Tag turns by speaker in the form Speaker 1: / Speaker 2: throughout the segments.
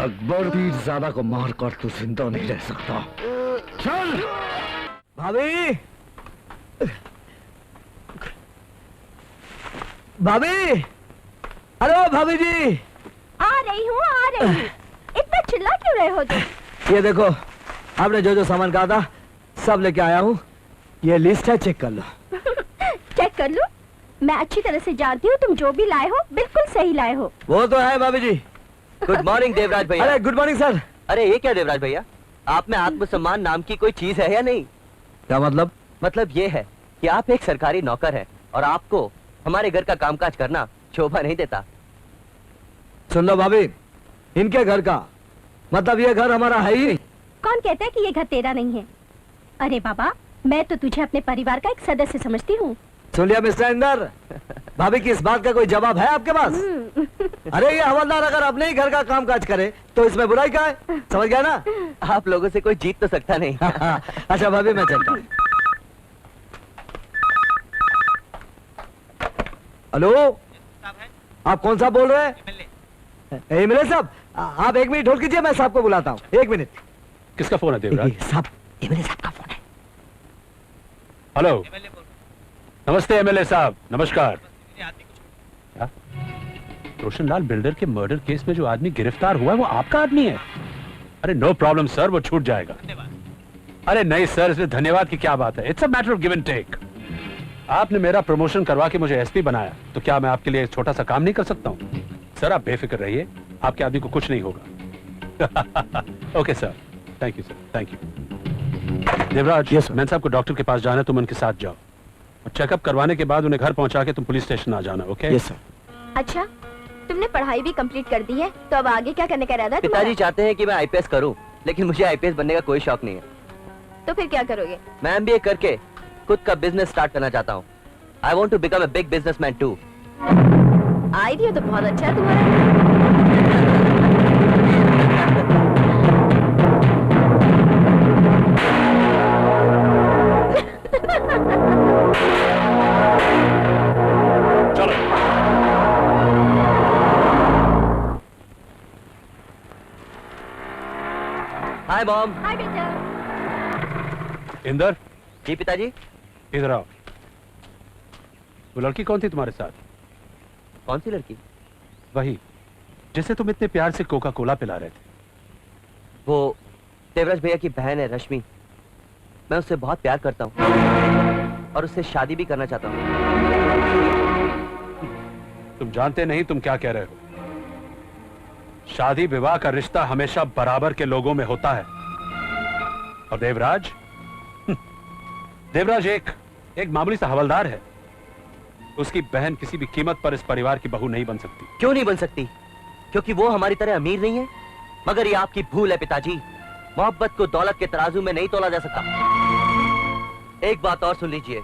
Speaker 1: अकबर पीरजादा को मारकर तू जिंदा नहीं रह सकता। चल
Speaker 2: भाभी, भाभी, हेलो भाभी जी।
Speaker 3: आ रही हूँ, आ रही हूँ। इतना चिल्ला क्यों रहे हो तुम?
Speaker 2: ये देखो, आपने जो जो सामान कहा था सब लेके आया हूँ। ये लिस्ट है, चेक कर लो।
Speaker 3: चेक कर लो? मैं अच्छी तरह से जानती हूँ तुम जो भी लाए हो बिल्कुल सही लाए हो।
Speaker 2: वो तो है भाभी जी।
Speaker 4: गुड मॉर्निंग देवराज भैया।
Speaker 2: अरे गुड मॉर्निंग सर।
Speaker 4: अरे ये क्या देवराज भैया, आप में आत्मसम्मान नाम की कोई चीज है या नहीं?
Speaker 2: क्या मतलब?
Speaker 4: मतलब ये है कि आप एक सरकारी नौकर हैं और आपको हमारे घर का कामकाज करना शोभा नहीं देता।
Speaker 2: सुन लो भाभी, इनके घर का मतलब ये घर हमारा है ही नहीं।
Speaker 3: कौन कहता है कि ये घर तेरा नहीं है? अरे बाबा, मैं तो तुझे अपने परिवार का एक सदस्य समझती हूँ।
Speaker 2: सुन लिया मिस्टर इंदर, भाभी की इस बात का कोई जवाब है आपके पास? अरे ये हवलदार अगर अपने ही घर का काम काज करे तो इसमें बुराई क्या है? समझ गया ना?
Speaker 4: आप लोगों से कोई जीत तो सकता नहीं।
Speaker 2: अच्छा भाभी, मैं चलता हूँ। हेलो, आप कौन सा बोल रहे हैं? एमएलए साहब, आप एक मिनट होल्ड कीजिए, मैं साहब को बुलाता हूँ। एक मिनट।
Speaker 5: किसका फोन है देवराज?
Speaker 2: साहब, एमएलए साहब का फोन है।
Speaker 5: हेलो, नमस्ते एमएलए साहब, नमस्कार। क्या? रोशनलाल बिल्डर के मर्डर केस में जो आदमी गिरफ्तार हुआ है वो आपका आदमी है? अरे नो प्रॉब्लम सर, वो छूट जाएगा। अरे नहीं सर, इसमें धन्यवाद की क्या बात है। It's a matter of give and take. आपने मेरा प्रमोशन करवा के मुझे एसपी बनाया, तो क्या मैं आपके लिए एक छोटा सा काम नहीं कर सकता हूँ? सर आप बेफिक्र रहिए, आपके आदमी को कुछ नहीं होगा। Okay sir, thank you sir, thank you. Devraj,
Speaker 2: yes
Speaker 5: man साहब को डॉक्टर के पास जाना है, तुम उनके साथ जाओ और चेकअप करवाने के बाद उन्हें घर पहुंचा के तुम पुलिस स्टेशन आ जाना। ओके?
Speaker 2: Yes sir.
Speaker 3: अच्छा, तुमने पढ़ाई भी कंप्लीट कर दी है, तो अब आगे क्या करने का इरादा है तुम्हारा?
Speaker 4: पिताजी चाहते हैं कि मैं आईपीएस करूं, लेकिन मुझे आईपीएस बनने का कोई शौक नहीं है।
Speaker 3: तो फिर क्या करोगे?
Speaker 4: मैं एमबीए करके खुद का बिजनेस स्टार्ट करना चाहता हूं। I want to become a big businessman too.
Speaker 3: Idea तो बहुत अच्छा है तुम्हारा।
Speaker 5: चलो।
Speaker 4: Hi mom.
Speaker 3: हाय बेटा।
Speaker 5: इंदर,
Speaker 4: जी पिताजी।
Speaker 5: इधर आओ। वो लड़की कौन थी तुम्हारे साथ?
Speaker 4: कौन सी लड़की?
Speaker 5: वही जिसे तुम इतने प्यार से कोका कोला पिला रहे थे।
Speaker 4: वो देवराज भैया की बहन है रश्मि। मैं उससे बहुत प्यार करता हूँ और उससे शादी भी करना चाहता हूँ।
Speaker 5: तुम जानते नहीं तुम क्या कह रहे हो। शादी विवाह का रिश्ता हमेशा बराबर के लोगों में होता है। और देवराज देवराज एक मामूली सा हवलदार है। उसकी बहन किसी भी कीमत पर इस परिवार की बहू नहीं बन सकती।
Speaker 4: क्यों नहीं बन सकती? क्योंकि वो हमारी तरह अमीर नहीं है। मगर ये आपकी भूल है पिताजी। मोहब्बत को दौलत के तराजू में नहीं तोला जा सकता। एक बात और सुन लीजिए,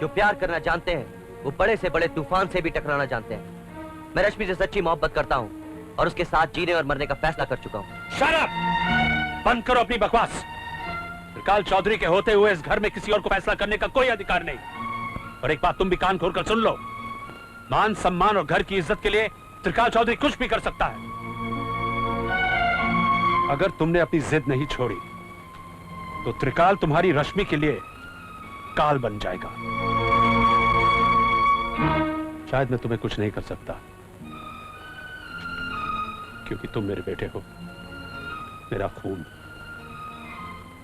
Speaker 4: जो प्यार करना जानते हैं वो बड़े से बड़े तूफान से भी टकराना जानते हैं। मैं रश्मि से सच्ची मोहब्बत करता हूँ और उसके साथ जीने और मरने का फैसला कर चुका हूँ।
Speaker 5: Shut up! बंद करो अपनी बकवास। त्रिकाल चौधरी के होते हुए इस घर में किसी और को फैसला करने का कोई अधिकार नहीं। और एक बात तुम भी कान खोलकर सुन लो, मान सम्मान और घर की इज्जत के लिए त्रिकाल चौधरी कुछ भी कर सकता है। अगर तुमने अपनी जिद नहीं छोड़ी तो त्रिकाल तुम्हारी रश्मि के लिए काल बन जाएगा। शायद मैं तुम्हें कुछ नहीं कर सकता क्योंकि तुम मेरे बेटे हो, मेरा खून।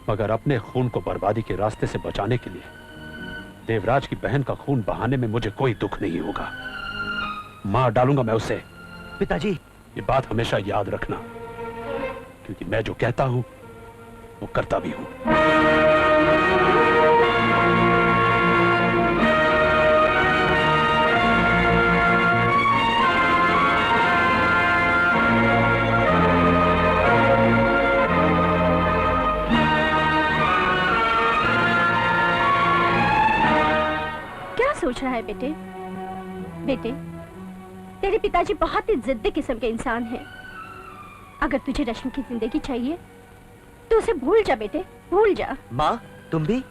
Speaker 5: मगर अपने खून को बर्बादी के रास्ते से बचाने के लिए देवराज की बहन का खून बहाने में मुझे कोई दुख नहीं होगा। मार डालूंगा मैं उसे।
Speaker 4: पिताजी,
Speaker 5: ये बात हमेशा याद रखना, क्योंकि मैं जो कहता हूं वो करता भी हूं।
Speaker 3: सोच रहा है बेटे? बेटे, तेरे पिताजी बहुत ही जिद्दी किस्म के इंसान हैं। अगर तुझे रश्मि की जिंदगी चाहिए तो उसे भूल जा बेटे, भूल जा।
Speaker 4: माँ, तुम भी?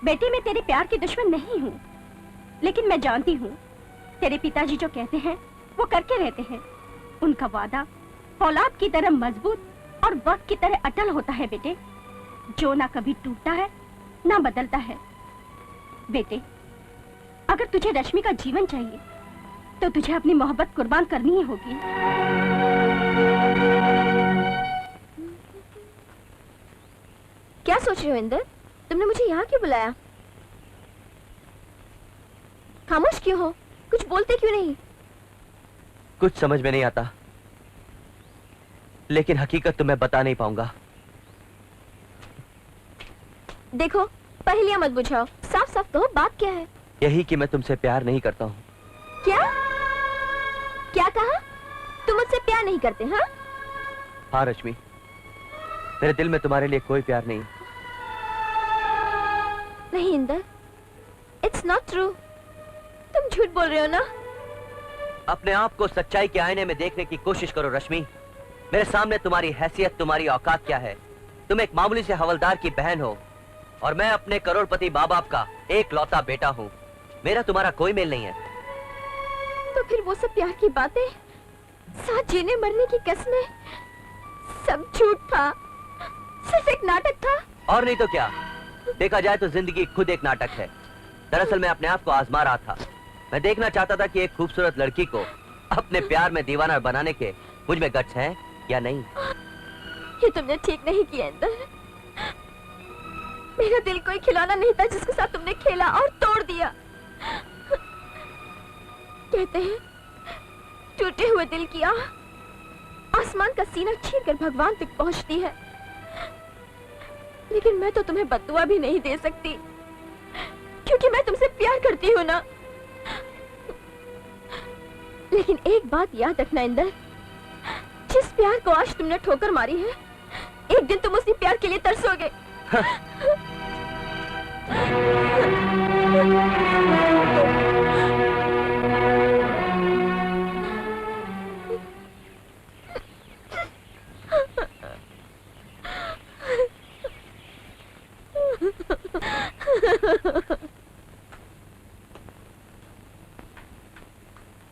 Speaker 3: बेटी, मैं तेरे प्यार की दुश्मन नहीं हूँ, लेकिन मैं जानती हूँ तेरे पिताजी जो कहते हैं वो करके रहते हैं। उनका वादा औलाद की तरह मजबूत और वक्त की तरह अटल होता है बेटे, जो ना कभी टूटता है ना बदलता है। बेटे, अगर तुझे रश्मि का जीवन चाहिए तो तुझे अपनी मोहब्बत कुर्बान करनी ही होगी।
Speaker 6: क्या सोच रहे हो इंदर? तुमने मुझे यहाँ क्यों बुलाया? खामोश क्यों हो? कुछ बोलते क्यों नहीं?
Speaker 4: कुछ समझ में नहीं आता, लेकिन हकीकत तो मैं बता नहीं पाऊंगा।
Speaker 6: देखो, पहेलियां मत बुझाओ, साफ साफ कहो बात क्या है?
Speaker 4: यही कि मैं तुमसे प्यार नहीं करता हूँ।
Speaker 6: क्या? क्या कहा? तुम मुझसे प्यार नहीं करते? हाँ?
Speaker 4: हाँ रश्मि, मेरे दिल में तुम्हारे लिए कोई प्यार नहीं।
Speaker 6: नहीं इंदर, इट्स नॉट ट्रू। तुम झूठ बोल रहे हो ना?
Speaker 4: अपने आप को सच्चाई के आईने में देखने की कोशिश करो रश्मि। मेरे सामने तुम्हारी हैसियत, तुम्हारी औकात क्या है? तुम एक मामूली से हवलदार की बहन हो और मैं अपने करोड़पति माँ बाप का एक लौता बेटा हूँ। मेरा तुम्हारा कोई मेल नहीं है।
Speaker 6: तो फिर वो सब प्यार की बातें, साथ जीने मरने की कस्में, सब झूठ था, सिर्फ एक नाटक था।
Speaker 4: और नहीं तो क्या? देखा जाए तो जिंदगी खुद एक नाटक है। दरअसल मैं अपने आप को आजमा रहा था। मैं देखना चाहता था कि एक खूबसूरत लड़की को अपने प्यार में दीवाना बनाने के मुझ में गट्स हैं या नहीं।
Speaker 6: ये तुमने ठीक नहीं किया इंदर। मेरा दिल कोई खिलौना नहीं था जिसके साथ तुमने खेला और तोड़ दिया। कहते हैं टूटे हुए दिल की आह आसमान का सीना चीरकर भगवान तक पहुंचती है, लेकिन मैं तो तुम्हें बद्दुआ भी नहीं दे सकती, क्योंकि मैं तुमसे प्यार करती हूँ ना। लेकिन एक बात याद रखना इंदर, जिस प्यार को आज तुमने ठोकर मारी है, एक दिन तुम उसी प्यार के लिए तरसोगे।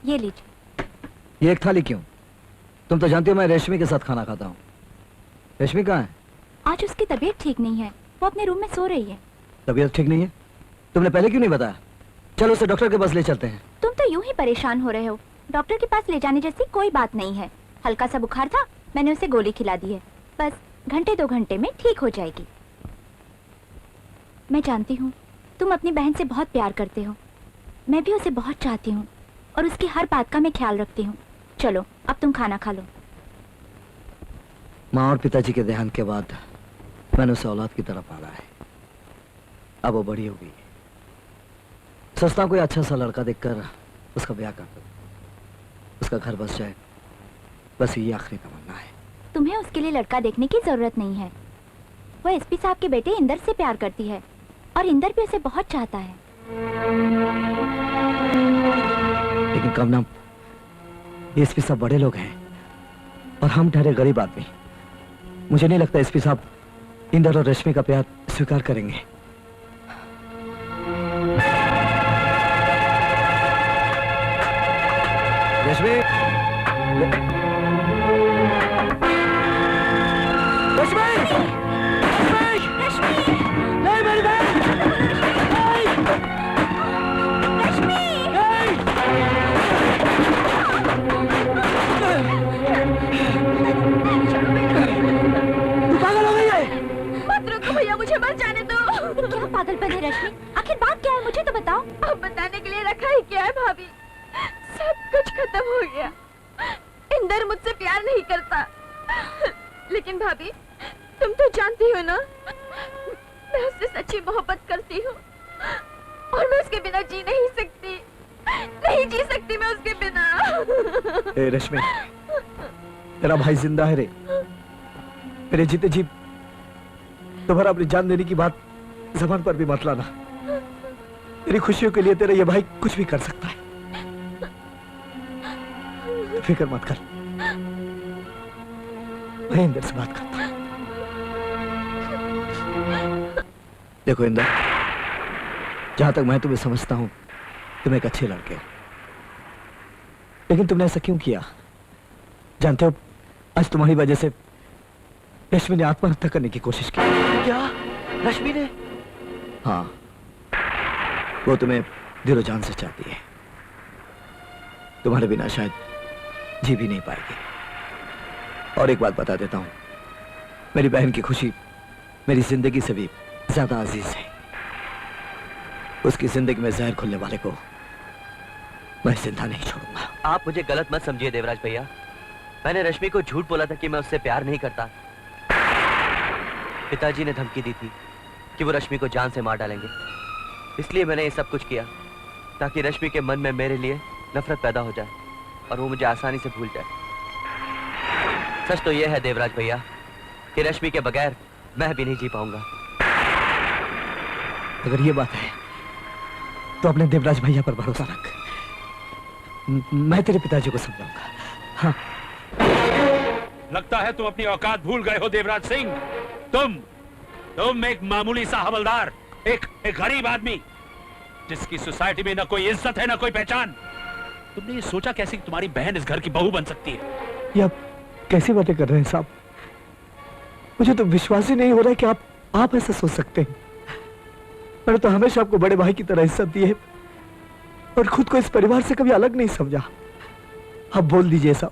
Speaker 3: ये लीजिए।
Speaker 2: ये एक थाली क्यों? तुम तो जानती हो मैं रेशमी के साथ खाना खाता हूँ। रेशमी कहाँ है?
Speaker 3: आज उसकी तबीयत ठीक नहीं है, वो अपने रूम में सो रही है।
Speaker 2: तबीयत ठीक नहीं है? तुमने पहले क्यों नहीं बताया? चलो उसे डॉक्टर के पास ले चलते हैं।
Speaker 3: तुम तो यूं ही परेशान हो रहे हो। डॉक्टर के पास ले जाने जैसी कोई बात नहीं है। हल्का सा बुखार था, मैंने उसे गोली खिला दी है, बस घंटे 2 घंटे में ठीक हो जाएगी। मैं जानती हूँ तुम अपनी बहन से बहुत प्यार करते हो, मैं भी उसे बहुत चाहती हूँ और उसकी हर बात का मैं ख्याल रखती हूँ। चलो अब तुम खाना खा लो।
Speaker 2: माँ और पिताजी के देहांत के बाद मैंने उसे औलाद की तरह पाला है। अब वो बड़ी हो गई है। सोचता हूँ कोई अच्छा सा लड़का देखकर उसका ब्याह कर दो, उसका घर बस जाए, बस ये आखिरी तमन्ना है।
Speaker 3: तुम्हें उसके लिए लड़का देखने की जरूरत नहीं है। वो एसपी साहब के बेटे इंदर से प्यार करती है और इंदर भी उसे बहुत चाहता है।
Speaker 2: लेकिन कमना, ये एसपी साहब बड़े लोग हैं और हम ठहरे गरीब आदमी। मुझे नहीं लगता एसपी साहब इंदर और रश्मि का प्यार स्वीकार करेंगे। रश्मि, नहीं मेरी बहन, तू पागल हो गई है?
Speaker 6: मत रुको भैया, मुझे मर जाने दो।
Speaker 3: क्या पागलपन है रश्मि? आखिर बात क्या है, मुझे तो बताओ।
Speaker 6: अब बताने के लिए रखा ही क्या है भाभी, सब कुछ खत्म हो गया। इंदर मुझसे प्यार नहीं करता, लेकिन भाभी तुम तो जानती हो ना, मैं उससे सच्ची मोहब्बत करती हूँ और मैं उसके बिना जी नहीं सकती, नहीं जी सकती मैं उसके बिना।
Speaker 2: ए रश्मि, तेरा भाई जिंदा है रे। मेरे जीते जी तुम्हारा अपनी जान देने की बात जबान पर भी मत लाना। तेरी खुशियों के लिए तेरा ये भाई कुछ भी कर सकता है। तू फिक्र मत कर, मैं इंदर से बात करता हूं। देखो इंदर, जहां तक मैं तुम्हें समझता हूं, तुम एक अच्छे लड़के हो, लेकिन तुमने ऐसा क्यों किया? जानते हो, आज तुम्हारी वजह से रश्मि ने आत्महत्या करने की कोशिश की।
Speaker 4: क्या रश्मि ने?
Speaker 2: हाँ, वो तुम्हें दिलो जान से चाहती है। तुम्हारे बिना शायद जी भी नहीं पाएगी। और एक बात बता देता हूं, मेरी बहन की खुशी मेरी जिंदगी से भी ज्यादा अजीज है। उसकी जिंदगी में जहर खुलने वाले को मैं जिंदा नहीं छोड़ूंगा।
Speaker 4: आप मुझे गलत मत समझिए देवराज भैया, मैंने रश्मि को झूठ बोला था कि मैं उससे प्यार नहीं करता। पिताजी ने धमकी दी थी कि वो रश्मि को जान से मार डालेंगे, इसलिए मैंने ये सब कुछ किया ताकि रश्मि के मन में मेरे लिए नफरत पैदा हो जाए और वो मुझे आसानी से भूल जाए। सच तो यह है देवराज भैया कि रश्मि के बगैर मैं भी नहीं जी पाऊंगा।
Speaker 2: अगर ये बात है तो अपने देवराज भैया पर भरोसा रख। मैं तेरे पिताजी को समझाऊंगा। हाँ।
Speaker 5: लगता है तुम अपनी औकात भूल गए हो देवराज सिंह। तुम एक मामूली सा हवलदार, एक गरीब आदमी जिसकी सोसाइटी में ना कोई इज्जत है ना कोई पहचान। तुमने ये सोचा कैसे कि तुम्हारी बहन इस घर की बहू बन सकती है?
Speaker 2: ये आप कैसी बातें कर रहे हैं साहब? मुझे तो विश्वास ही नहीं हो रहा है कि आप ऐसा सोच सकते हैं। मैंने तो हमेशा आपको बड़े भाई की तरह इज्जत दी है और खुद को इस परिवार से कभी अलग नहीं समझा। आप बोल दीजिए साहब,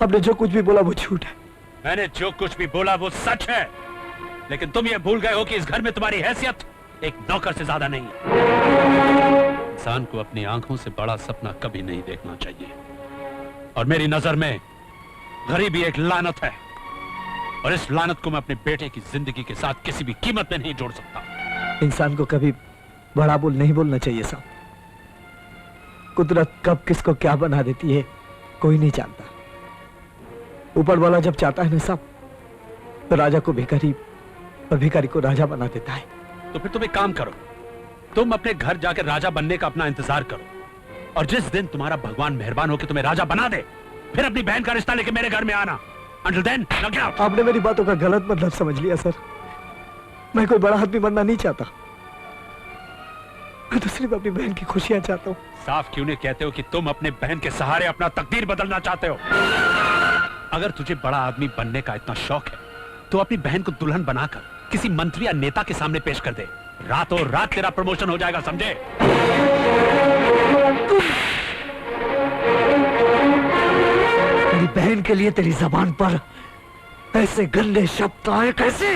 Speaker 2: आपने जो कुछ भी बोला वो झूठ है।
Speaker 5: मैंने जो कुछ भी बोला वो सच है, लेकिन तुम ये भूल गए हो कि इस घर में तुम्हारी हैसियत एक नौकर से ज्यादा नहीं है। इंसान को अपनी आंखों से बड़ा सपना कभी नहीं देखना चाहिए, और मेरी नजर में गरीबी एक लानत है, और इस लानत को मैं अपने बेटे की जिंदगी के साथ किसी भी कीमत में नहीं जोड़ सकता।
Speaker 2: इंसान को कभी बड़ा बोल नहीं बोलना चाहिए साहब। कुदरत कब किसको क्या बना देती है कोई नहीं जानता। ऊपर वाला जब चाहता है ना साहब, तो राजा को भिखारी और भिखारी को राजा बना देता है।
Speaker 5: तो फिर तुम एक काम करो, तुम अपने घर जाकर राजा बनने का अपना इंतजार करो, और जिस दिन तुम्हारा भगवान मेहरबान होकर तुम्हें राजा बना दे, फिर अपनी बहन का रिश्ता लेके मेरे घर में आना। Until then, look out!
Speaker 2: आपने मेरी बातों का गलत मतलब समझ लिया सर। मैं कोई बड़ा आदमी बनना नहीं चाहता, मैं तो सिर्फ अपनी बहन की खुशियां चाहता हूँ।
Speaker 5: साफ क्यों नहीं कहते हो कि तुम अपने बहन के सहारे अपना तकदीर बदलना चाहते हो? अगर तुझे बड़ा आदमी बनने का इतना शौक है तो अपनी बहन को दुल्हन बनाकर किसी मंत्री या नेता के सामने पेश कर दे। रातों रात तेरा प्रमोशन हो जाएगा, समझे?
Speaker 2: मेरी बहन के लिए तेरी जबान पर ऐसे गंदे शब्द आए कैसे?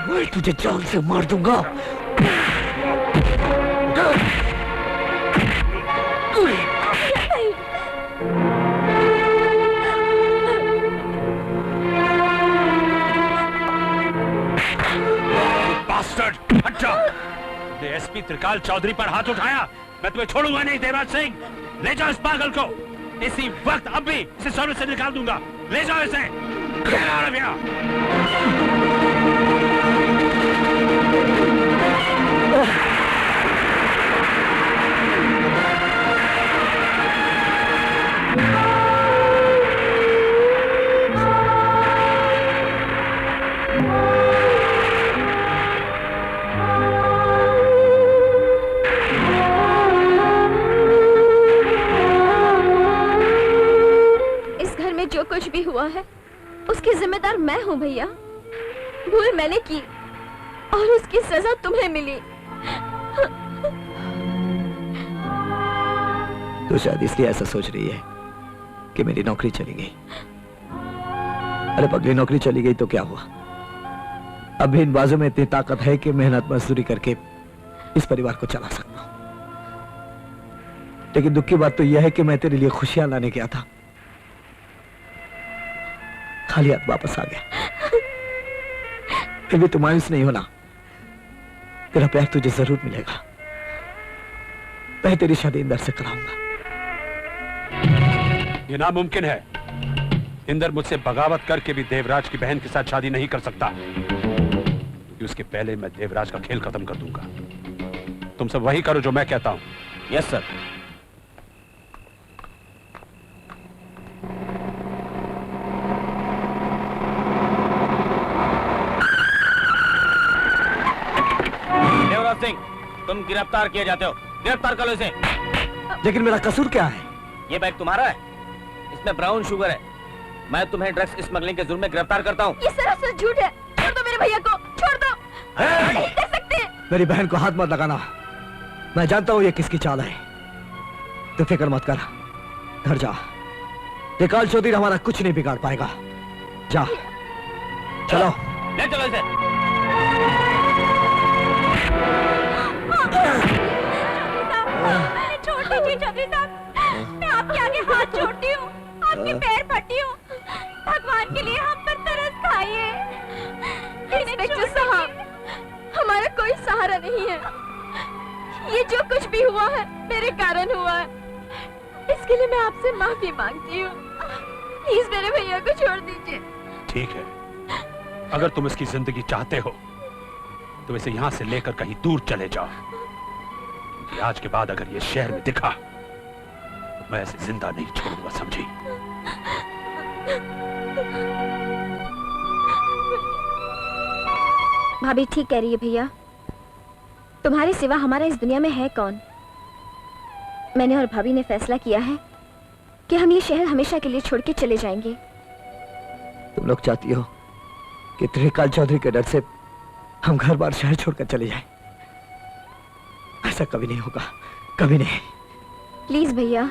Speaker 2: मैं तुझे जान से मार दूंगा।
Speaker 5: हट जाओ! एसपी त्रिकाल चौधरी पर हाथ उठाया, मैं तुम्हें छोड़ूंगा नहीं देवराज सिंह। ले जाओ इस पागल को, इसी वक्त अब भी इसे सर्विस से निकाल दूंगा। ले जाओ इसे। Get out of here!
Speaker 6: जो कुछ भी हुआ है उसकी जिम्मेदार मैं हूँ भैया। भूल मैंने की और उसकी सजा तुम्हें मिली।
Speaker 2: तो शायद इसलिए ऐसा सोच रही है कि मेरी नौकरी चली गई। अरे पगली, नौकरी चली गई तो क्या हुआ? अब भी इन बाजू में इतनी ताकत है कि मेहनत मजदूरी करके इस परिवार को चला सकता हूं। लेकिन दुख की बात तो यह है कि मैं तेरे लिए खुशियां लाने गया था, खाली हाथ वापस आ गया। फिर भी तुम मायूस नहीं होना, तेरा प्यार तुझे जरूर मिलेगा। मैं तेरी शादी इंदर से कराऊंगा।
Speaker 5: ये नामुमकिन है। इंदर मुझसे बगावत करके भी देवराज की बहन के साथ शादी नहीं कर सकता, क्योंकि उसके पहले मैं देवराज का खेल खत्म कर दूंगा। तुम सब वही करो जो मैं कहता हूं।
Speaker 4: Yes sir. देवराज सिंह, तुम गिरफ्तार किए जाते हो। गिरफ्तार करो इसे।
Speaker 2: लेकिन मेरा कसूर क्या है?
Speaker 4: ये बैग तुम्हारा है, इसमें ब्राउन शुगर है। मैं तुम्हें ड्रग्स स्मगलिंग के जुर्म में गिरफ्तार करता हूँ।
Speaker 6: ये सरासर झूठ है। छोड़ दो मेरे भैया को, छोड़ दो। आप नहीं कर सकते।
Speaker 2: मेरी बहन को हाथ मत लगाना। मैं जानता हूँ ये किसकी चाल है। तू फिक्र मत कर, घर जा। निकाल चौधरी हमारा कुछ नहीं बिगाड़ पाएगा। जा, चलो।
Speaker 4: ले चलो इसे।
Speaker 3: छोड़ दीजिए चौधरी साहब, मैं आपके आगे हाथ जोड़ती हूँ, आपके पैर फटी हूँ। भगवान के लिए हम पर तरस खाइए।
Speaker 6: इंस्पेक्टर साहब, हमारा कोई सहारा नहीं है। ये जो कुछ भी हुआ है मेरे कारण हुआ है। इसके लिए मैं आपसे माफी मांगती हूँ। प्लीज मेरे भैया को छोड़ दीजिए।
Speaker 5: ठीक है, अगर तुम इसकी जिंदगी चाहते हो तो इसे यहां से लेकर कहीं दूर चले जाओ। कि आज के बाद अगर ये शहर में दिखा तो मैं इसे जिंदा नहीं छोड़ूंगा, समझी?
Speaker 6: भाभी ठीक कह रही है भैया। तुम्हारे सिवा हमारा इस दुनिया में है कौन? मैंने और भाभी ने फैसला किया है कि हम ये शहर हमेशा के लिए छोड़ के चले जाएंगे।
Speaker 2: तुम लोग चाहती हो कि त्रिकाल चौधरी के डर से हम घर बार शहर छोड़कर चले जाएं? ऐसा कभी नहीं होगा, कभी नहीं।
Speaker 6: प्लीज भैया,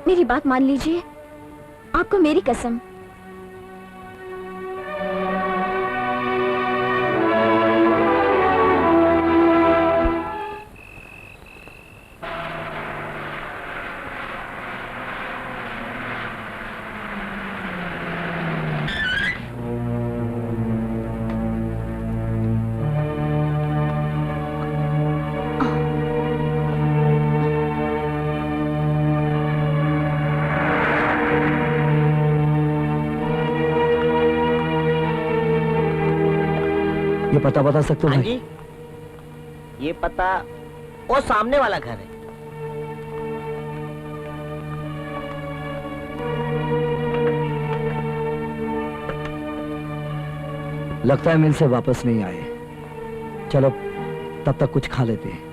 Speaker 6: मेरी बात मान लीजिए। आपको मेरी कसम।
Speaker 2: ये पता बता सकते हो
Speaker 4: हाँ
Speaker 2: भाई?
Speaker 4: जी, ये पता वो सामने वाला घर है।
Speaker 2: लगता है मिल से वापस नहीं आए। चलो तब तक कुछ खा लेते हैं।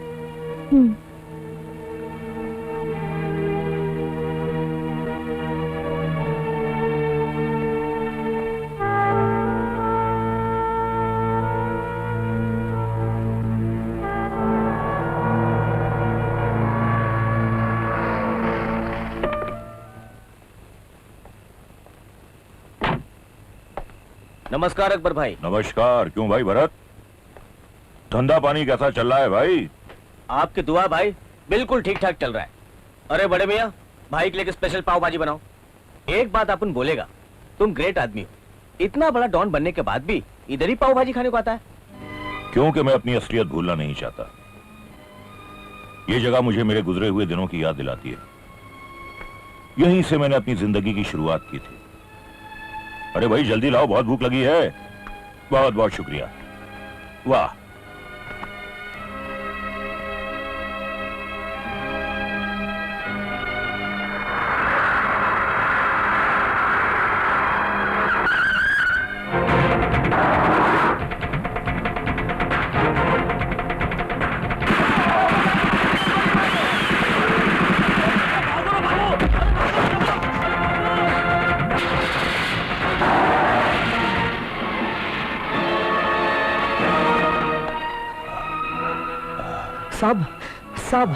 Speaker 4: नमस्कार अकबर भाई।
Speaker 7: नमस्कार। क्यों भाई भरत, धंधा पानी कैसा चल रहा है भाई?
Speaker 4: आपकी दुआ भाई बिल्कुल ठीक ठाक चल रहा है। अरे बड़े मियाँ, भाई के लिए स्पेशल पाव भाजी बनाओ। एक बात अपन बोलेगा, तुम ग्रेट आदमी हो, इतना बड़ा डॉन बनने के बाद भी इधर ही पाव भाजी खाने को आता है।
Speaker 7: क्योंकि मैं अपनी असलियत भूलना नहीं चाहता। ये जगह मुझे मेरे गुजरे हुए दिनों की याद दिलाती है। यहीं से मैंने अपनी जिंदगी की शुरुआत की थी। अरे भाई जल्दी लाओ, बहुत भूख लगी है। बहुत बहुत शुक्रिया। वाह,
Speaker 2: साहब, साहब,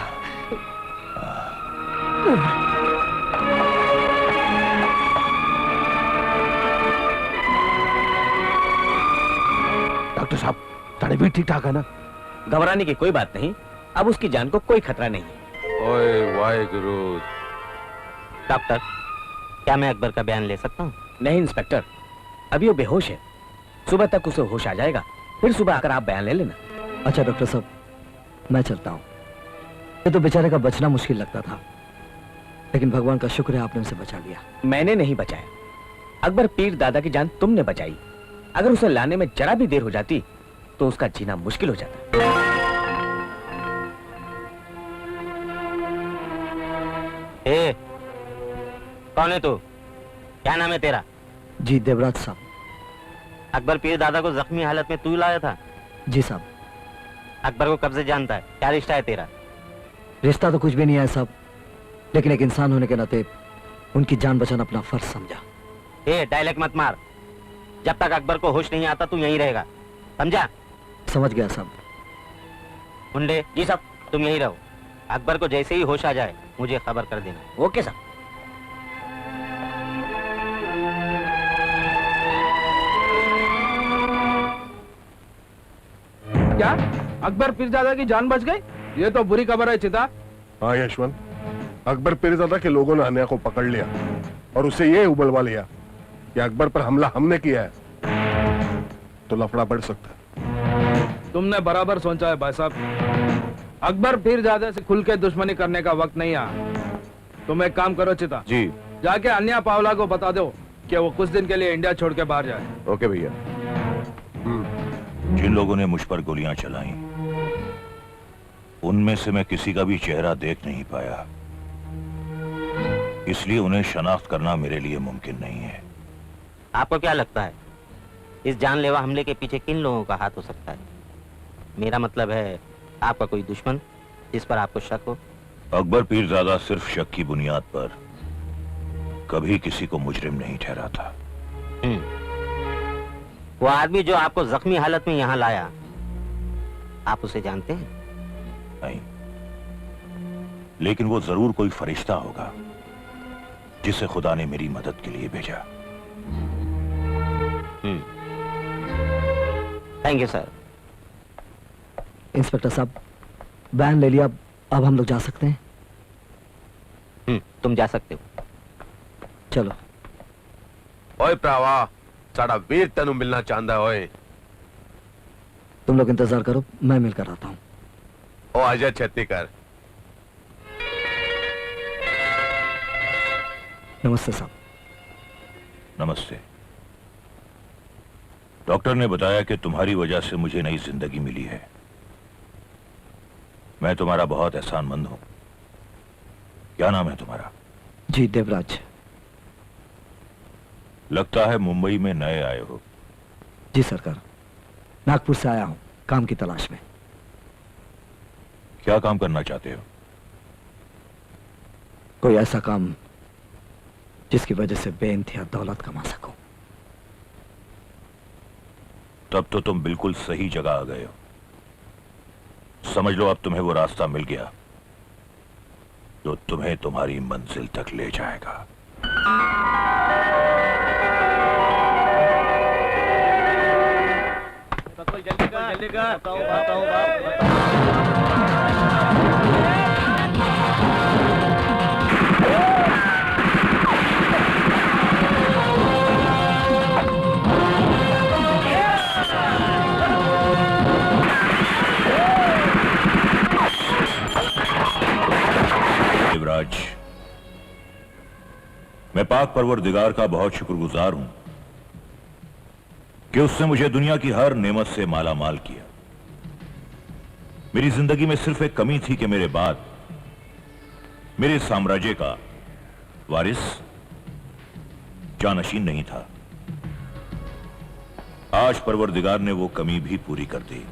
Speaker 5: डॉक्टर साहब, तड़बीर ठीक ठाक है ना?
Speaker 4: घबराने की कोई बात नहीं, अब उसकी जान को कोई खतरा नहीं है।
Speaker 5: ओए वाहेगुरु।
Speaker 4: डॉक्टर, क्या मैं अकबर का बयान ले सकता हूँ? नहीं इंस्पेक्टर, अभी वो बेहोश है। सुबह तक उसे होश आ जाएगा, फिर सुबह आकर आप बयान ले लेना।
Speaker 2: अच्छा डॉक्टर साहब, मैं चलता हूँ। ये तो बेचारे का बचना मुश्किल लगता था, लेकिन भगवान का शुक्र है आपने उसे बचा लिया।
Speaker 4: मैंने नहीं बचाया, अकबर पीर दादा की जान तुमने बचाई। अगर उसे लाने में जरा भी देर हो जाती तो उसका जीना मुश्किल हो जाता।
Speaker 8: ए, कौन है तू? क्या नाम है तेरा?
Speaker 2: जी देवराज साहब।
Speaker 8: अकबर पीर दादा को जख्मी हालत में तू ही लाया था?
Speaker 2: जी साहब।
Speaker 8: अकबर को कब से जानता है? क्या रिश्ता है तेरा?
Speaker 2: रिश्ता तो कुछ भी नहीं है साहब, लेकिन एक इंसान होने के नाते उनकी जान बचाना अपना फर्ज समझा।
Speaker 8: ए, डायलॉग मत मार। जब तक अकबर को होश नहीं आता तू यहीं रहेगा, समझा?
Speaker 2: समझ गया साहब।
Speaker 8: मुंडे जी साहब, तुम यहीं रहो। अकबर को जैसे ही होश आ जाए मुझे खबर कर देना।
Speaker 4: ओके साहब।
Speaker 9: क्या अकबर पीरजादा की जान बच गई? ये तो बुरी खबर है चिता।
Speaker 10: हाँ यशवंत, अकबर पीरजादा के लोगों ने हन्या को पकड़ लिया और उसे ये उबलवा लिया कि अकबर पर हमला हमने किया है, तो लफड़ा बढ़ सकता है।
Speaker 9: तुमने बराबर सोचा है भाई साहब। अकबर पीरजादा से खुल के दुश्मनी करने का वक्त नहीं आया। तुम एक काम करो चिता
Speaker 10: जी।
Speaker 9: जाके अन्या पावला को बता दो कि वो कुछ दिन के लिए इंडिया छोड़ के बाहर जाए।
Speaker 10: ओके भैया।
Speaker 7: जिन लोगों ने मुझ पर गोलियां चलाई उनमें से मैं किसी का भी चेहरा देख नहीं पाया, इसलिए उन्हें शनाख्त करना मेरे लिए मुमकिन नहीं है।
Speaker 8: आपको क्या लगता है इस जानलेवा हमले के पीछे किन लोगों का हाथ हो सकता है? मेरा मतलब है आपका कोई दुश्मन जिस पर आपको शक हो।
Speaker 7: अकबर पीरजादा सिर्फ शक की बुनियाद पर कभी किसी को मुजरिम नहीं ठहराता।
Speaker 8: वो आदमी जो आपको जख्मी हालत में यहाँ लाया, आप उसे जानते हैं?
Speaker 7: नहीं, लेकिन वो जरूर कोई फरिश्ता होगा जिसे खुदा ने मेरी मदद के लिए भेजा।
Speaker 8: Thank you sir.
Speaker 2: इंस्पेक्टर साहब, बयान ले लिया, अब हम लोग जा सकते हैं?
Speaker 8: तुम जा सकते हो।
Speaker 2: चलो।
Speaker 10: ओए प्रावा, साड़ा वीर तेनू मिलना चाहता है। ओए
Speaker 2: तुम लोग इंतजार करो, मैं मिलकर आता हूँ।
Speaker 10: ओ आजा छत्ती कर।
Speaker 2: नमस्ते साहब।
Speaker 7: नमस्ते। डॉक्टर ने बताया कि तुम्हारी वजह से मुझे नई जिंदगी मिली है। मैं तुम्हारा बहुत एहसानमंद हूं। क्या नाम है तुम्हारा?
Speaker 2: जी देवराज।
Speaker 7: लगता है मुंबई में नए आए हो।
Speaker 2: जी सरकार, नागपुर से आया हूँ काम की तलाश में।
Speaker 7: क्या काम करना चाहते हो?
Speaker 2: कोई ऐसा काम जिसकी वजह से बेइंतहा दौलत कमा सकूं।
Speaker 7: तब तो तुम बिल्कुल सही जगह आ गए हो। समझ लो अब तुम्हें वो रास्ता मिल गया जो तुम्हें तुम्हारी मंजिल तक ले जाएगा।
Speaker 4: जल्दी कर।
Speaker 7: देवराज, मैं पाक परवरदिगार का बहुत शुक्रगुजार हूं कि उसने मुझे दुनिया की हर नेमत से माला माल किया। मेरी जिंदगी में सिर्फ एक कमी थी कि मेरे बाद मेरे साम्राज्य का वारिस जानशीन नहीं था। आज परवरदिगार ने वो कमी भी पूरी कर दी।